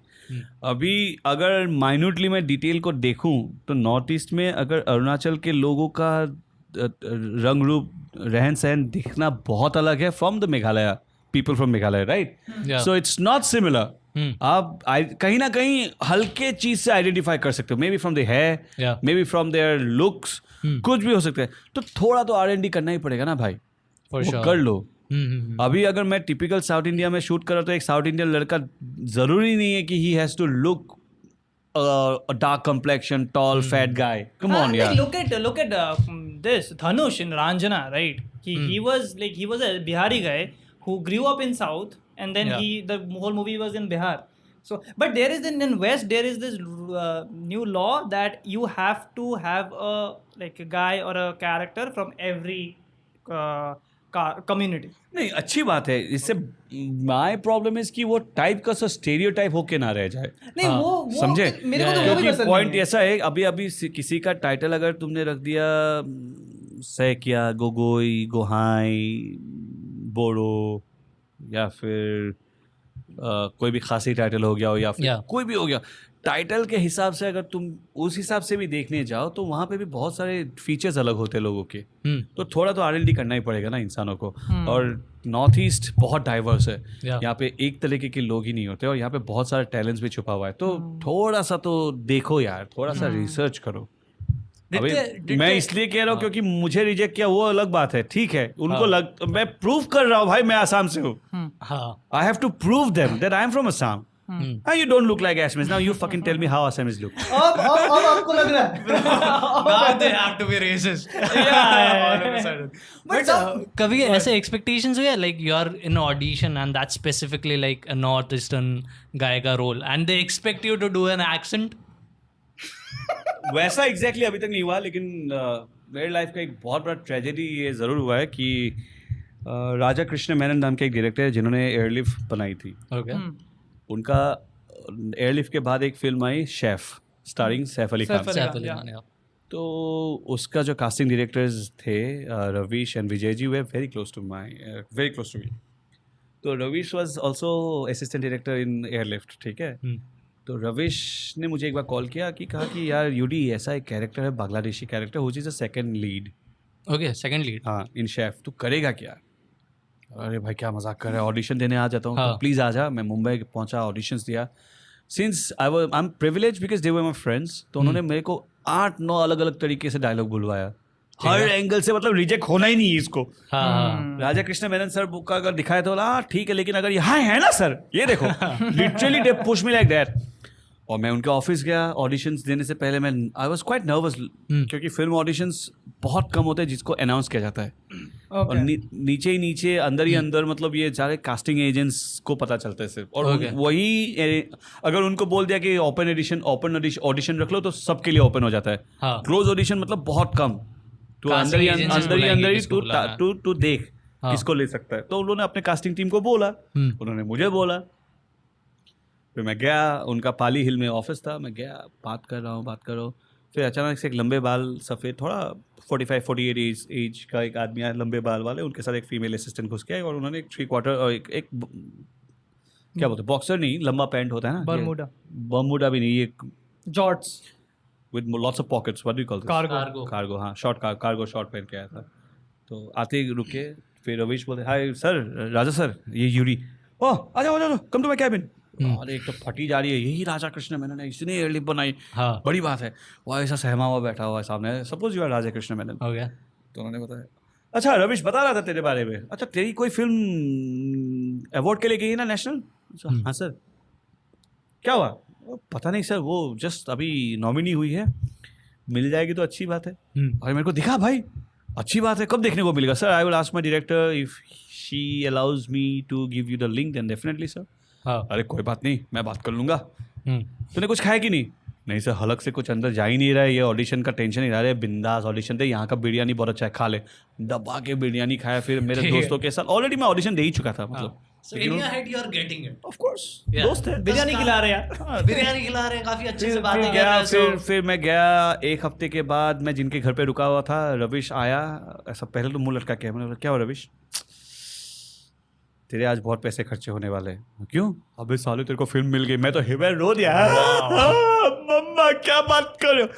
अभी अगर माइन्यूटली मैं डिटेल को देखूं तो नॉर्थ ईस्ट में अगर अरुणाचल के लोगों का रंग रूप, रहन सहन दिखना बहुत अलग है from the Meghalaya, people from Meghalaya, right? Yeah. So it's not similar. आप कहीं ना कहीं हल्के चीज से आइडेंटिफाई कर सकते हो, maybe from the hair, Yeah. Maybe from there looks, कुछ भी हो सकता है. तो थोड़ा तो R&D करना ही पड़ेगा ना भाई. For वो sure. कर लो. अभी अगर मैं टिपिकल साउथ इंडिया में शूट कर रहा तो एक साउथ इंडियन लड़का जरूरी नहीं है कि he has to look dark complexion, tall, fat guy. Come on यार. Look at this Dhanush in Ranjana, right? He was a Bihari guy who grew up in South, and then Yeah. the whole movie was in Bihar. So, but there is in West there is this new law that you have to have a guy or a character from every community. नहीं अच्छी बात है इससे. My problem is कि वो type का सा stereotype होके ना रह जाए. नहीं वो समझे? मेरे को तो वो भी क्योंकि पसंद पॉइंट नहीं है. ऐसा है अभी किसी का टाइटल अगर तुमने रख दिया सैकिया, गोगोई, गोहाई, बोरो या फिर कोई भी खासी टाइटल हो गया हो या फिर कोई भी हो गया, टाइटल के हिसाब से अगर तुम उस हिसाब से भी देखने जाओ तो वहाँ पे भी बहुत सारे फीचर्स अलग होते हैं लोगों के. तो थोड़ा तो R&D करना ही पड़ेगा ना इंसानों को. और नॉर्थ ईस्ट बहुत डाइवर्स है. यहाँ पे एक तरीके के लोग ही नहीं होते और यहाँ पे बहुत सारा टैलेंट्स भी छुपा हुआ है. तो थोड़ा सा तो देखो यार, थोड़ा सा रिसर्च करो. अभी मैं इसलिए कह रहा हूँ क्योंकि मुझे रिजेक्ट किया वो अलग बात है, ठीक है. उनको मैं प्रूव कर रहा हूँ भाई मैं आसाम से हूँ. I have to prove them that I am from Assam. You don't look like Assamese. Now you fucking tell me how Assamese look. अब आपको लग रहा है. Now they have to be racist. But कभी ऐसे expectations हुए like you are in audition and that's specifically like a northeastern guy का role and they expect you to do an accent? वैसा एग्जैक्टली अभी तक नहीं हुआ, लेकिन मेरी लाइफ का एक बहुत बड़ा ट्रेजेडी ये ज़रूर हुआ है कि राजा कृष्ण मेनन नाम के एक डायरेक्टर है जिन्होंने एयरलिफ्ट बनाई थी. उनका एयरलिफ्ट के बाद एक फिल्म आई शेफ स्टारिंग सैफ अली खान. तो उसका जो कास्टिंग डायरेक्टर्स थे रवीश एंड विजय जी वे वेरी क्लोज टू मी. तो Ravish was also assistant director in Airlift, ठीक है. तो रविश ने मुझे एक बार कॉल किया कि कहा कि यार यूडी ऐसा एक कैरेक्टर है Bangladeshi character which is a second lead. Okay second lead. हाँ इन शेफ. तू करेगा क्या? अरे भाई क्या मजाक कर रहा है, ऑडिशन देने आ जाता हूँ. तो प्लीज़ आ जा. मैं मुंबई पहुँचा, ऑडिशंस दिया. Since I am privilege because they were my friends. तो उन्होंने मेरे को 8-9 अलग अलग तरीके से डायलॉग बुलवाया हर एंगल से. मतलब रिजेक्ट होना ही नहीं है इसको. राजा कृष्ण मेनन सर बुक का अगर दिखाया तो बोला ठीक है, लेकिन अगर यहाँ है ना सर ये देखो literally they push me like that. और मैं उनके ऑफिस गया ऑडिशंस देने से पहले. मैं आई वाज क्वाइट नर्वस क्योंकि फिल्म ऑडिशंस बहुत कम होते हैं जिसको अनाउंस किया जाता है. और नीचे ही नीचे अंदर ही अंदर मतलब ये सारे कास्टिंग एजेंट्स को पता चलता है सिर्फ. और वही अगर उनको बोल दिया कि ओपन ऑडिशन रख लो तो सबके लिए ओपन हो जाता है. क्लोज ऑडिशन मतलब बहुत कम. तो अंदर ही तू देख किसको ले सकता है. तो उन्होंने अपने कास्टिंग टीम को बोला, उन्होंने मुझे बोला. फिर मैं गया, उनका पाली हिल में ऑफिस था. मैं गया, बात कर रहा हूँ. फिर अचानक से एक लंबे बाल सफ़ेद थोड़ा 45-48 एज का एक आदमी आया लंबे बाल वाले. उनके साथ एक फीमेल असिस्टेंट घुस के आए और उन्होंने एक 3/4 और एक क्या बोलते हैं बॉक्सर नहीं, लंबा पैंट होता है ना, बर्मुडा भी नहीं, ये jorts with lots of pockets, what do you call this? Cargo. हाँ शॉर्ट कार्गो शॉर्ट पहन के आया था. तो आते ही रुके. फिर रवीश बोलते हाय सर, राजा सर, ये यूरी. ओह आ जाओ कम टू माय कैबिन. और एक तो फटी जा रही है, यही राजा कृष्ण मेनन है, इसने एयरलिफ्ट बनाई. बड़ी बात है. वो ऐसा सहमा हुआ बैठा हुआ है सामने. सपोज यू आर राजा कृष्ण मेनन. हो गया. तो उन्होंने बताया अच्छा रविश बता रहा था तेरे बारे में. अच्छा तेरी कोई फिल्म अवार्ड के लिए गई है ना नेशनल? हाँ सर. क्या हुआ? पता नहीं सर, वो जस्ट अभी नॉमिनी हुई है, मिल जाएगी तो अच्छी बात है. और मेरे को दिखा भाई अच्छी बात है, कब देखने को मिलेगा? Sir I will ask my director if she allows me to give you the link then definitely sir. अरे कोई बात नहीं, मैं बात कर लूँगा. तूने कुछ खाया कि नहीं सर, हलक से कुछ अंदर जा ही नहीं रहा है, ये ऑडिशन का टेंशन ही रहा है. बिंदास ऑडिशन दे, यहाँ का बिरयानी बहुत अच्छा है, खा ले. दबा के बिरयानी खाया. फिर मेरे दोस्तों के साथ ऑलरेडी मैं ऑडिशन दे ही चुका था. मतलब So in your head you are getting it. Of course. दोस्त है, बिरयानी खिला रहे यार. बिरयानी खिला रहे, काफी अच्छे से बातें कर रहे हैं. फिर मैं गया. एक हफ्ते के बाद मैं जिनके घर पे रुका हुआ था, रविश आया. ऐसा पहले तो मुंह लटका के मैंने बोला क्या हो रविश, तेरे आज बहुत पैसे खर्चे होने वाले हैं. क्यों? अबे साले तेरे को फिल्म मिल गई. मैं तो हिबर रो दिया. मम्मा क्या बात कर रहे हो.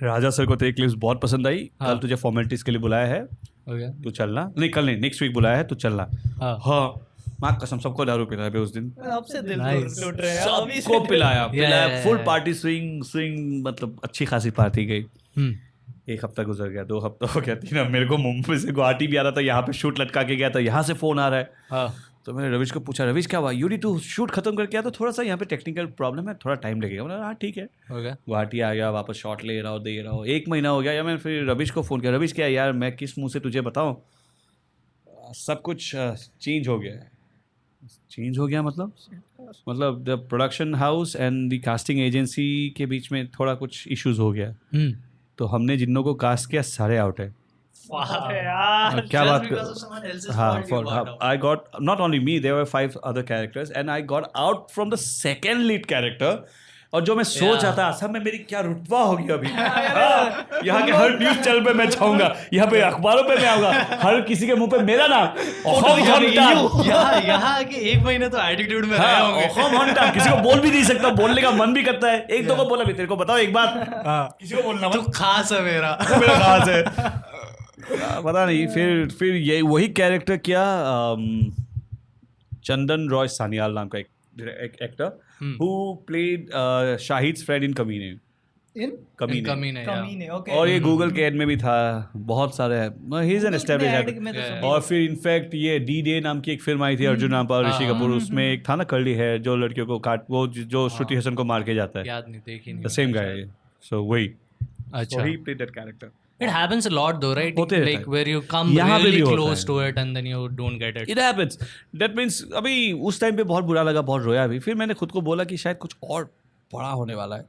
राजा सर को तेरी क्लिप्स बहुत पसंद आई. कल तुझे फॉर्मेलिटीज के लिए बुलाया है, तू चलना. नहीं कल नहीं, नेक्स्ट वीक बुलाया है, तू चलना. हाँ माँ कसम सबको दारू पिलाया उस दिन. आपसे दिल लूट रहे हैं. सबको पिलाया फुल पार्टी. स्विंग मतलब अच्छी खासी पार्टी गई. एक हफ्ता गुजर गया, 2 हफ्ता हो गया, 3. मेरे को मुंबई से गुवाहाटी भी आ रहा था, यहाँ पे शूट लटका के गया था, यहाँ से फ़ोन आ रहा है. तो मैंने रविश को पूछा, रविश क्या हुआ? यूडी तू शूट खत्म करके आया तो थोड़ा सा यहाँ पे टेक्निकल प्रॉब्लम है, थोड़ा टाइम लगेगा. मैंने हाँ ठीक है. गुवाहाटी आ गया, वापस शॉट ले रहा हूँ, दे रहा हूँ. 1 महीना हो गया. या मैं फिर रविश को फ़ोन किया, रविश क्या यार मैं किस मुँह से तुझे बताऊँ, सब कुछ चेंज हो गया है. चेंज हो गया मतलब the production house and the casting agency के बीच में थोड़ा कुछ इश्यूज हो गया, तो हमने जिन्हों को कास्ट किया सारे आउट है। क्या बात कर, हाँ, for I got not only me, there were 5 other characters and I got out from the second lead character. और जो मैं सोच रहा था असम में मेरी क्या रुतबा होगी अभी, यहाँ के हर न्यूज चैनल पे मैं छाऊंगा, यहाँ पे अखबारों पे मैं आऊंगा, हर किसी के मुंह पे मेरा नाम यहाँ के 1 महीने तो एटीट्यूड में रहे होंगे। किसी को बोल भी नहीं सकता, बोलने का मन भी करता है। एक दो को बोला भी, तेरे को बताओ एक बात, किसी को बोलना तू खास है मेरा खास है। पता नहीं, फिर ये वही कैरेक्टर किया चंदन रॉय सानियाल नाम का एक actor who played शाहिद's friend in कमीने। कमीने, okay। और ये गूगल के एड में भी था, बहुत सारे हैं। He is an established. और फिर इनफैक्ट ये D-Day नाम की एक फिल्म आई थी अर्जुन नाम पर, ऋषि कपूर, उसमें एक था ना कर्ली है जो लड़कियों को वो जो श्रुति हसन को मार के जाता है, याद नहीं, देखी नहीं। द सेम गाय, सो वही। अच्छा, so he played that character। It happens a lot though, right? होते रहता Like है। where you come यहाँ पे really भी होता close है। to it and then you don't get it. It happens। That means अभी उस टाइम पे बहुत बुरा लगा, बहुत रोया भी। फिर मैंने खुद को बोला कि शायद कुछ और बड़ा होने वाला है।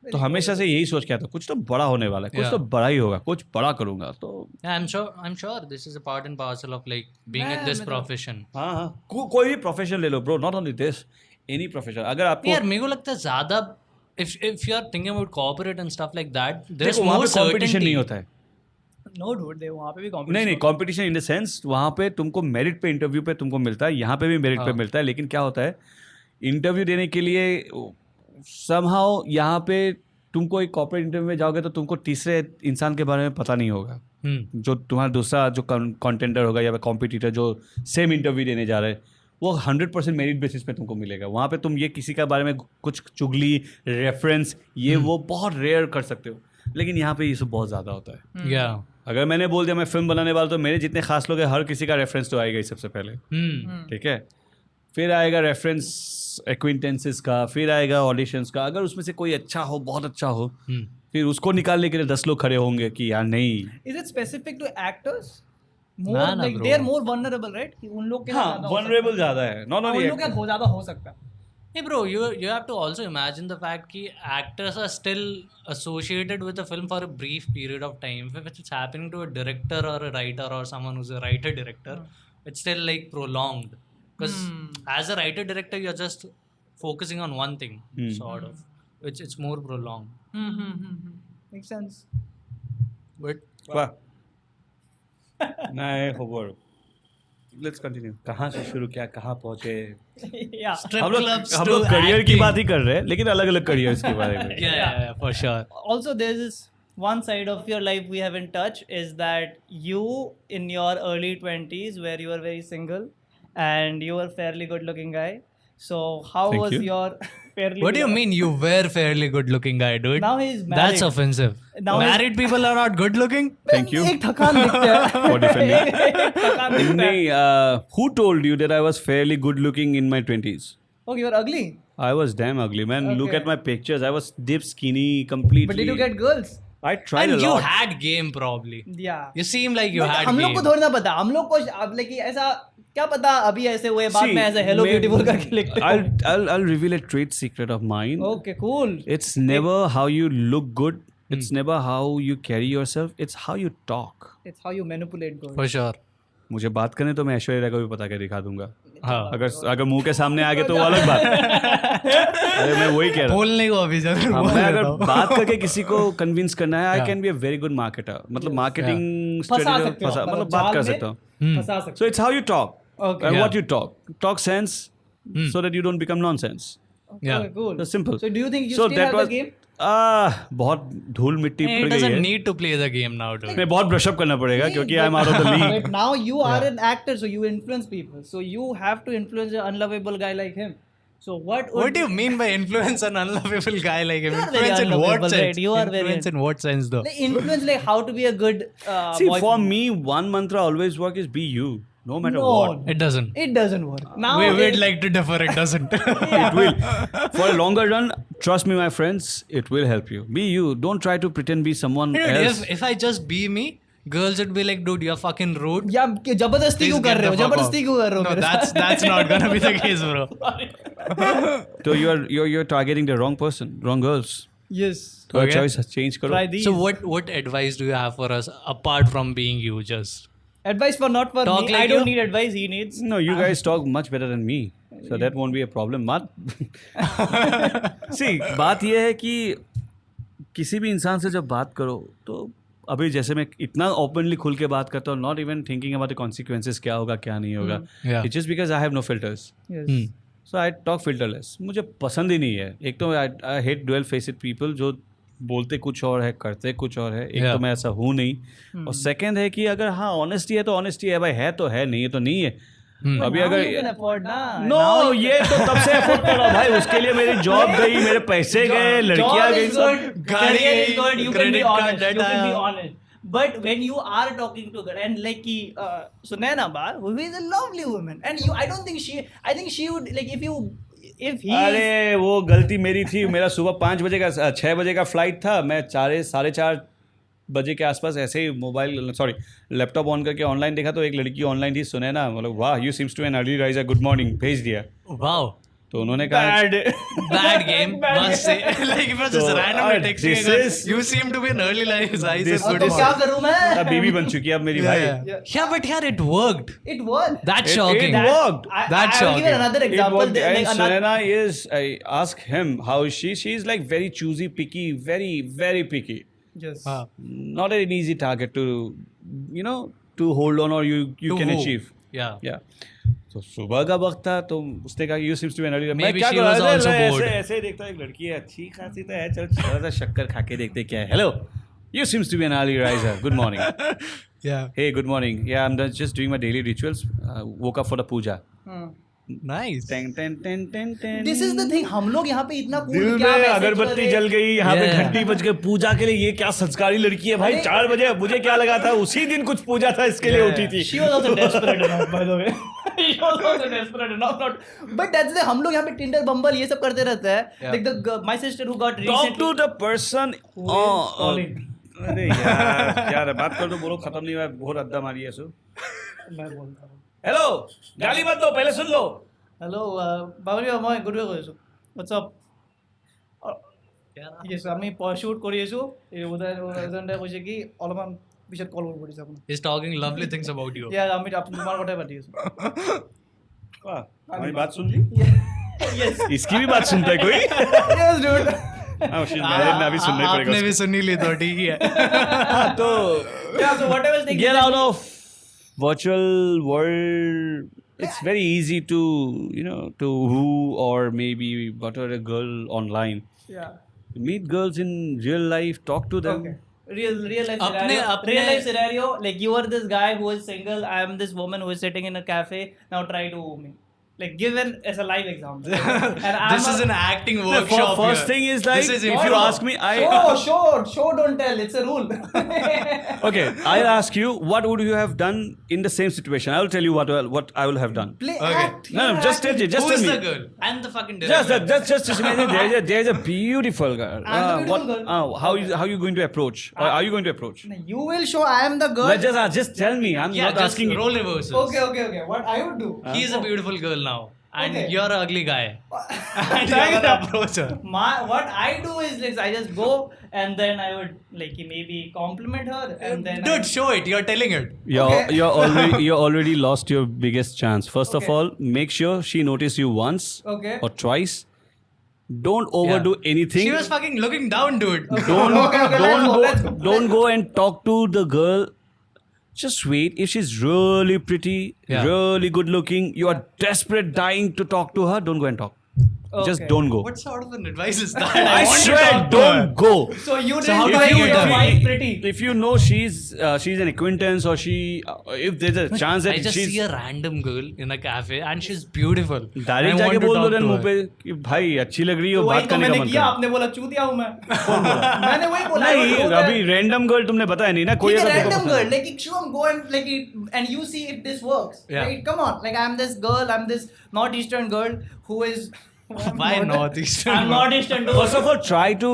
तो हमेशा से यही सोच के आता, कुछ तो बड़ा होने वाला है, कुछ तो बड़ा ही होगा, कुछ बड़ा करूंगा। तो Yeah, I'm sure this is a part and parcel of like being in this profession. हाँ, कोई भी प्रोफेशन ले लो bro, not only this, any profession. अगर आपको यार मेरे को लगता है ज्यादा if you are thinking about corporate and stuff like that, there's देखो, वहाँ more पे कंपटीशन नहीं certainty. होता है। No dude, वहाँ पे भी competition नहीं कंपटीशन इन द सेंस, वहाँ पे तुमको मेरिट पे, इंटरव्यू पे तुमको मिलता है, यहाँ पे भी मेरिट पे मिलता है। लेकिन क्या होता है, इंटरव्यू देने के लिए समहाउ यहाँ पे तुमको एक कॉर्पोरेट इंटरव्यू में जाओगे तो तुमको तीसरे इंसान के बारे में पता नहीं होगा, जो तुम्हारा दूसरा जो कंटेंडर होगा या कॉम्पिटिटर जो सेम इंटरव्यू देने जा रहे हैं, वो 100% मेरिट बेसिस पे तुमको मिलेगा। वहाँ पे तुम ये किसी के बारे में कुछ चुगली, रेफरेंस, ये वो बहुत रेयर कर सकते हो। लेकिन यहाँ पे ये सब बहुत ज़्यादा होता है। Yeah. अगर मैंने बोल दिया मैं फिल्म बनाने वाला, तो मेरे जितने खास लोग हैं हर किसी का रेफरेंस तो आएगा ही सबसे पहले, ठीक है। फिर आएगा रेफरेंस एक्विंटेंसेस का, फिर आएगा ऑडिशंस का। अगर उसमें से कोई अच्छा हो, बहुत अच्छा हो, फिर उसको निकालने के लिए 10 लोग खड़े होंगे कि यार नहीं। Is it specific to actors? More like they are more vulnerable, right? कि उन लोग के हाँ, vulnerable ज़्यादा है, नॉट उन ओनली लोग का बहुत ज़्यादा हो सकता है। Hey bro, you have to also imagine the fact that actors are still associated with the film for a brief period of time. If it's happening to a director or a writer or someone who's a writer director, it's still like prolonged. Because as a writer director, you're just focusing on one thing, sort of. It's more prolonged. Makes sense. But वाह, नहीं खबर। Let's continue. कहाँ से शुरू किया, कहाँ पहुँचे? Yeah. strip हम clubs लोग to करियर की acting. बात ही कर रहे हैं, लेकिन अलग अलग करियर्स के बारे में। Yeah, for sure. Also, there's this one side of your life we haven't touched, is that you in your early 20s, where you were very single and you were fairly good looking guy. So how Thank was you. your fairly What do you mean you were fairly good looking guy, dude? Now he's married. That's offensive. Now he's- Married people are not good looking? Thank you एक थकान दिखता है। for defending. थकान दिखता है। नहीं, who told you that I was fairly good looking in my 20s? Okay, you're ugly. I was damn ugly, man. Look Okay. at my pictures. I was deep skinny completely. But did you get girls? I tried And a you lot. had game probably. Yeah. You seem like you But had हम लोग game. को थोड़ी ना पता, हम लोग को अब लेकिन ऐसा क्या पता, अभी ऐसे हुए बाद See, में ऐसे hello may- beautiful करके लिखते हो। I'll reveal a trade secret of mine. Okay, cool. It's never how you look good. It's never how you carry yourself. It's how you talk. It's how you manipulate girls. For sure. मुझे बात करने तो मैं ऐश्वर्या राय को भी पता के दिखा दूंगा। हाँ. अगर मुंह के सामने आ गए तो वो अलग बात है। अरे मैं वही कह रहा हूँ। बोलने को अभी जरूर हाँ, बोल मैं देता अगर हूँ. बात करके किसी को कन्विंस करना है, I can be a very good marketer. मतलब मार्केटिंग फंसा सकते हो, मतलब बात कर जाल सकता हूँ। में फंसा सकते So it's how you talk Okay. and Yeah. what you talk. Talk sense so that you don't become nonsense. हो। Yeah. Okay, cool. That's simple. So do you think you So still that have was the game? बहुत धूल मिट्टी He पड़ गई doesn't है। need to play the game now, dude. नहीं, बहुत brush up करना पड़ेगा क्योंकि I am out of the league. But now you are an actor, so you influence people. So you have to influence an unlovable guy like him. So what What do you mean by influence an unlovable guy like him? You are very Influence in what unlovable, sense? right? You are very Influence in what sense though? like influence like how to be a good See, boyfriend? for me, one mantra always work is be you, no matter No. what. It doesn't. It doesn't work. Now We'd it- like to differ, it doesn't. It will. For a longer run, trust me, my friends, it will help you. Be you. Don't try to pretend be someone Dude, else. if I just be me, girls would be like, dude, you're fucking rude. या जबरदस्ती Please क्यों get कर रहे हो the fuck जबरदस्ती off. क्यों कर रहे हो No, मेरे that's not gonna be the case, bro. So you're targeting the wrong person, wrong girls. yes थोड़ा Okay. choice change करो. try these So what advice do you have for us apart from being you? Just advice for not for Talk me like I don't you. need advice he needs No, you guys talk much better than me, so that won't be a problem. See, बात ये है कि किसी भी इंसान से जब बात करो तो अभी जैसे मैं इतना ओपनली खुल के बात करता हूँ, not even thinking about the consequences, क्या होगा क्या नहीं होगा. Yeah. It's just because I have no filters, yes so I talk filterless. मुझे पसंद ही नहीं है. एक तो I hate dual faced people जो बोलते कुछ और है करते कुछ और है. एक Yeah. तो मैं ऐसा हूँ नहीं, और सेकंड है कि अगर हाँ ऑनेस्टी है तो ऑनेस्टी है भाई, है तो है, नहीं है तो नहीं है. अभी Now अगर you can afford ना नो ये तो तब से अफोर्ड कर रहा हूँ भाई. उसके लिए मेरी जॉब गई, मेरे पैसे गए, लड़कियां गई, सब. career is good you can be credit card honest debt you can be आया. honest but when you are talking to her and like ki Sunaina Ba who is a lovely woman and you I think she would like if he अरे वो गलती मेरी थी. मेरा सुबह 5 बजे का 6 बजे का फ्लाइट था. मैं 4:30 बजे के आसपास ऐसे ही मोबाइल लैपटॉप ऑन करके ऑनलाइन देखा तो एक लड़की ऑनलाइन थी. सुने ना, मतलब वाह you seems to an early riser, good morning भेज दिया. wow. तो उन्होंने कहा Bad game, must say. Like if it's just So, randomly texting this a girl, is- you seem to be an early riser. I This said good तो क्या morning. करूं मैं अब बीवी बन चुकी है अब मेरी भाई. Yeah, but yeah, it worked. it worked That's It- shocking. it worked. That's I will give you shocking. another It example worked. like And another Sunaina is, I ask him how is she. She's like very choosy, picky, very very picky. just हाँ. Not an easy target to, to hold on or you To can who? achieve. Yeah. Yeah. तो सुबह का वक्त था तो उसने कहा you seems to be early. मैं Maybe क्या she करूं, was also ऐसे bored. ऐसे ही देखता हूं, एक लड़की है अच्छी खासी तो है, चल थोड़ा सा शक्कर खा के देखते क्या है. Hello, you seems to be an early riser, good morning. Yeah. Hey, good morning. Yeah, I'm just doing my daily rituals. Woke up for the puja. Nice. Ten, ten, ten, ten, ten. this is the thing हम लोग यहाँ पे इतना cool दिल क्या में message अगरबत्ती कर रहे जल गई, यहाँ पे Yeah. घंटी बज गई पूजा के लिए. ये क्या संस्कारी लड़की है भाई. अरे- 4 बजे मुझे क्या लगा था उसी दिन कुछ पूजा था इसके लिए Yeah. उठी थी. She was also desperate enough, by the way. She was also desperate enough, not. But that's the हम लोग यहाँ पे Tinder, Bumble ये सब करते रहते हैं. Yeah. Like my sister who got Talk recently. to the person. Who is calling. अरे यार क्या है, बात कर दो, बोलो खत्म नहीं हुआ, बहुत अद्दा मारी है. सो मैं बोलता हूँ. हेलो, गाली मत दो, पहले सुन लो. Hello, বাবুলি মই গুড কৈছোঁ. What's up? Yes, আমি shoot কৰি আছোঁ. এই উদয়নে কৈছে কি অলপমান পিছত কল কৰিব দিছে আপোনাক. He's talking lovely things about you. Yeah, আমি তোমাৰ কথাই পাতি আছোঁ. वाह, हमारी बात सुन ली. Yes. इसकी भी बात सुनता है कोई. Yes, dude. हाँ, shit, मैं अभी सुनना ही आपने भी पड़ेगा. सुनी ली तो ठीक ही है. हाँ, तो Yeah, so what I was thinking. get out of virtual world. It's very easy to to woo or maybe butter a girl online. Yeah. Meet girls in real life, talk to them. Okay. Real life अपने- scenario. अपने- Real life scenario. Like you are this guy who is single. I am this woman who is sitting in a cafe. Now try to woo me. Like given as a live example. And I'm This is an acting workshop. First here. thing is like, This is if you improv. ask me, show don't tell. It's a rule. okay, I'll ask you, what would you have done in the same situation? I will tell you what I will have done. Play Okay. act. No, You're just tell acting. you, just Who's tell the me. girl? I'm the fucking director. Just imagine there's a beautiful girl. I'm the beautiful girl. How you going to approach? Or are you going to approach? You will show I am the girl. But just tell me. I'm Yeah, not just asking you. role reversals. Okay. What I would do. He's a beautiful girl now. And Okay. you're an ugly guy. And Thank you're you. gonna approach her. What I do is like I just go and then I would like maybe compliment her and then Dude, show it. You're telling it. Okay. You're already lost your biggest chance. First of Okay. all, make sure she notices you once Okay. or twice. Don't overdo anything. She was fucking looking down, dude. Don't Okay, let's go. don't go and talk to the girl. Just wait. If she's really pretty, Yeah. really good looking, you are desperate, dying to talk to her, don't go and talk. Just Okay. don't go. What sort of an advice is that? I want to swear, talk to don't her. go. So you So how didn't do I find get your her? wife pretty. If you know she's an acquaintance or she, if there's a chance I that just she's see a random girl in a cafe and she's beautiful. Direct I want जाके to बोल दो talk then to मुंह her. पे कि भाई अच्छी लग रही हो, तो वही बात तो करने का मैंने मन किया. कर. आपने बोला चूतिया हूँ मैं. मैंने वही बोला. नहीं, अभी रैंडम गर्ल तुमने बताया नहीं ना, कोई ठीक है, अगर random देखो girl, like show go and like and you see if this works. Yeah. Right? Come on, like I'm this girl, I'm this northeastern girl who is Why northeastern? I'm not Eastern dude. First of all, try to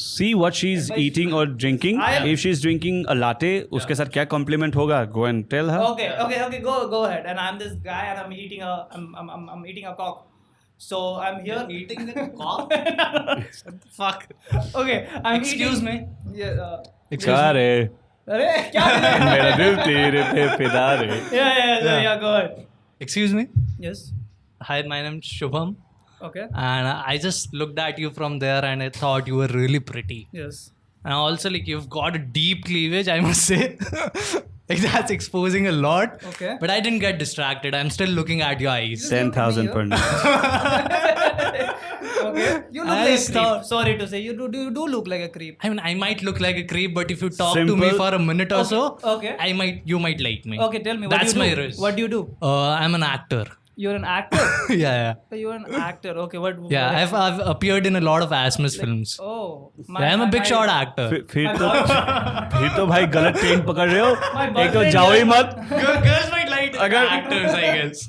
see what she's eating or drinking. I- If she's drinking a latte, उसके साथ क्या compliment होगा? Go and tell her. Okay. Go ahead. And I'm this guy, and I'm eating I'm eating a cock. So I'm here Eating the cock? Fuck. Okay, I'm Excuse eating- Yeah. क्या रे? अरे क्या? मेरा दिल तेरे पे फिदा रे. Yeah. Go ahead. Excuse me. Yes. Hi, my name's Shubham. Okay. And I just looked at you from there and I thought you were really pretty. Yes. And also, like, you've got a deep cleavage, I must say. Like, that's exposing a lot. Okay. But I didn't get distracted. I'm still looking at your eyes. 10,000 per night. Okay. You look I like a just creep. thought- Sorry to say, you do look like a creep. I mean, I might look like a creep, but if you talk to me Simple. for a minute or so, Okay. you might like me. Okay, tell me. What That's do you my do? risk. What do you do? I'm an actor. You're an actor. Yeah. You're an actor. Okay. What? Yeah, I've appeared in a lot of Asmus films. Oh. Yeah, I'm a big shot actor. फिर तो भाई गलत train पकड़ रहे हो. My एक तो boyfriend जाओ ही is- मत. Girls might like actors, I guess.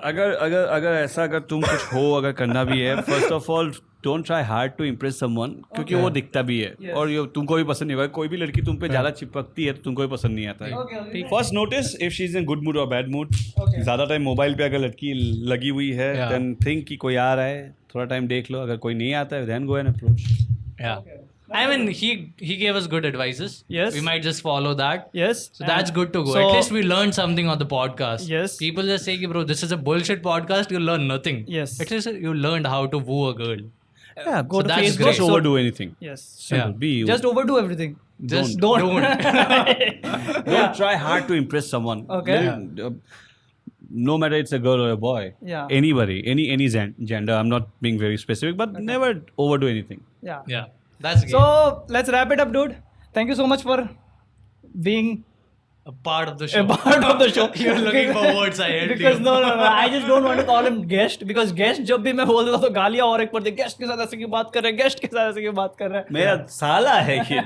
अगर ऐसा अगर तुम कुछ हो अगर करना भी है, first of all don't try hard to impress someone, क्योंकि वो दिखता भी है Yes. और तुमको भी पसंद नहीं होगा. कोई भी लड़की तुम पे ज्यादा चिपकती है तो तुमको भी पसंद नहीं आता है. Okay. First notice if she is in good mood और बैड मूड. Okay. ज्यादा टाइम मोबाइल पे अगर लड़की लगी हुई है Yeah. देन थिंक कि कोई आ रहा है, थोड़ा टाइम देख लो. अगर कोई नहीं आता है then go and approach. Yeah. Okay. I mean, he gave us good advices. Yes. We might just follow that. Yes. So that's good to go. So- At least we learned something on the podcast. Yes. People just say, bro, this is a bullshit podcast. You learn nothing. Yes. At least you learned how to woo a girl. Yeah, Go So to that's Facebook. great. just overdo anything. Yes. Simple. Yeah. Be you. Just overdo everything. Just Don't. Don't try hard to impress someone. Okay. No matter it's a girl or a boy. Yeah. Anybody, any gender. I'm not being very specific, but never overdo anything. Yeah. Yeah. That's great. So let's wrap it up, dude. Thank you so much for being a part of the show. a part of the show. You're looking for words, I hate Because you. no, I just don't want to call him guest because guest जब भी मैं बोल देता हूँ तो गालियाँ और एक पड़ती, guest के साथ ऐसे क्यों बात कर रहे हैं, guest के साथ ऐसे क्यों बात कर रहे हैं. मेरा साला है ये.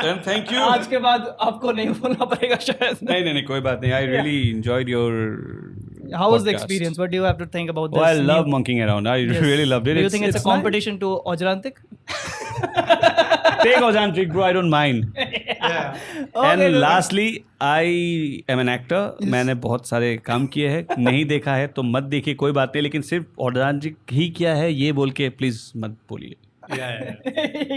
And thank you. आज के बाद आपको नहीं बोलना पड़ेगा शायद. नहीं कोई बात नहीं. I really enjoyed your. How was the podcast. experience? What do you have to think about this? Oh, I love new- monkeying around. I Yes. really loved it. Do you think it's a nice. competition to Ojrantik? Take Ozempic, bro. I don't mind. Yeah. And dude. lastly, I am an actor. मैंने बहुत सारे काम किए हैं. नहीं देखा है तो मत देखिए, कोई बात नहीं. लेकिन सिर्फ ऑर्डानजिक ही किया है ये बोल के प्लीज मत बोलिए. Yeah.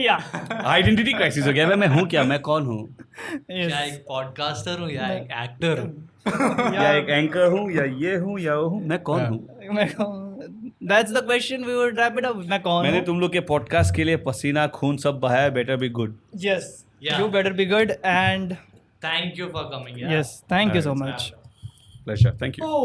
Yeah. आइडेंटिटी क्राइसिस हो गया. मैं हूँ क्या, मैं कौन हूँ? Yes. या एक podcaster हूँ या एक actor हूँ. या एक एंकर हूँ या ये हूँ या वो हूँ. मैं कौन हूँ? मैं कौन- That's the question. We would wrap it up. मैं कौन मैंने हूँ? तुम लोग के पॉडकास्ट के लिए पसीना खून सब बहाया. Better be good. Yes. Yeah. You better be good and Thank you for coming. Yeah. yes. Thank you so much. Pleasure. Thank you. Oh,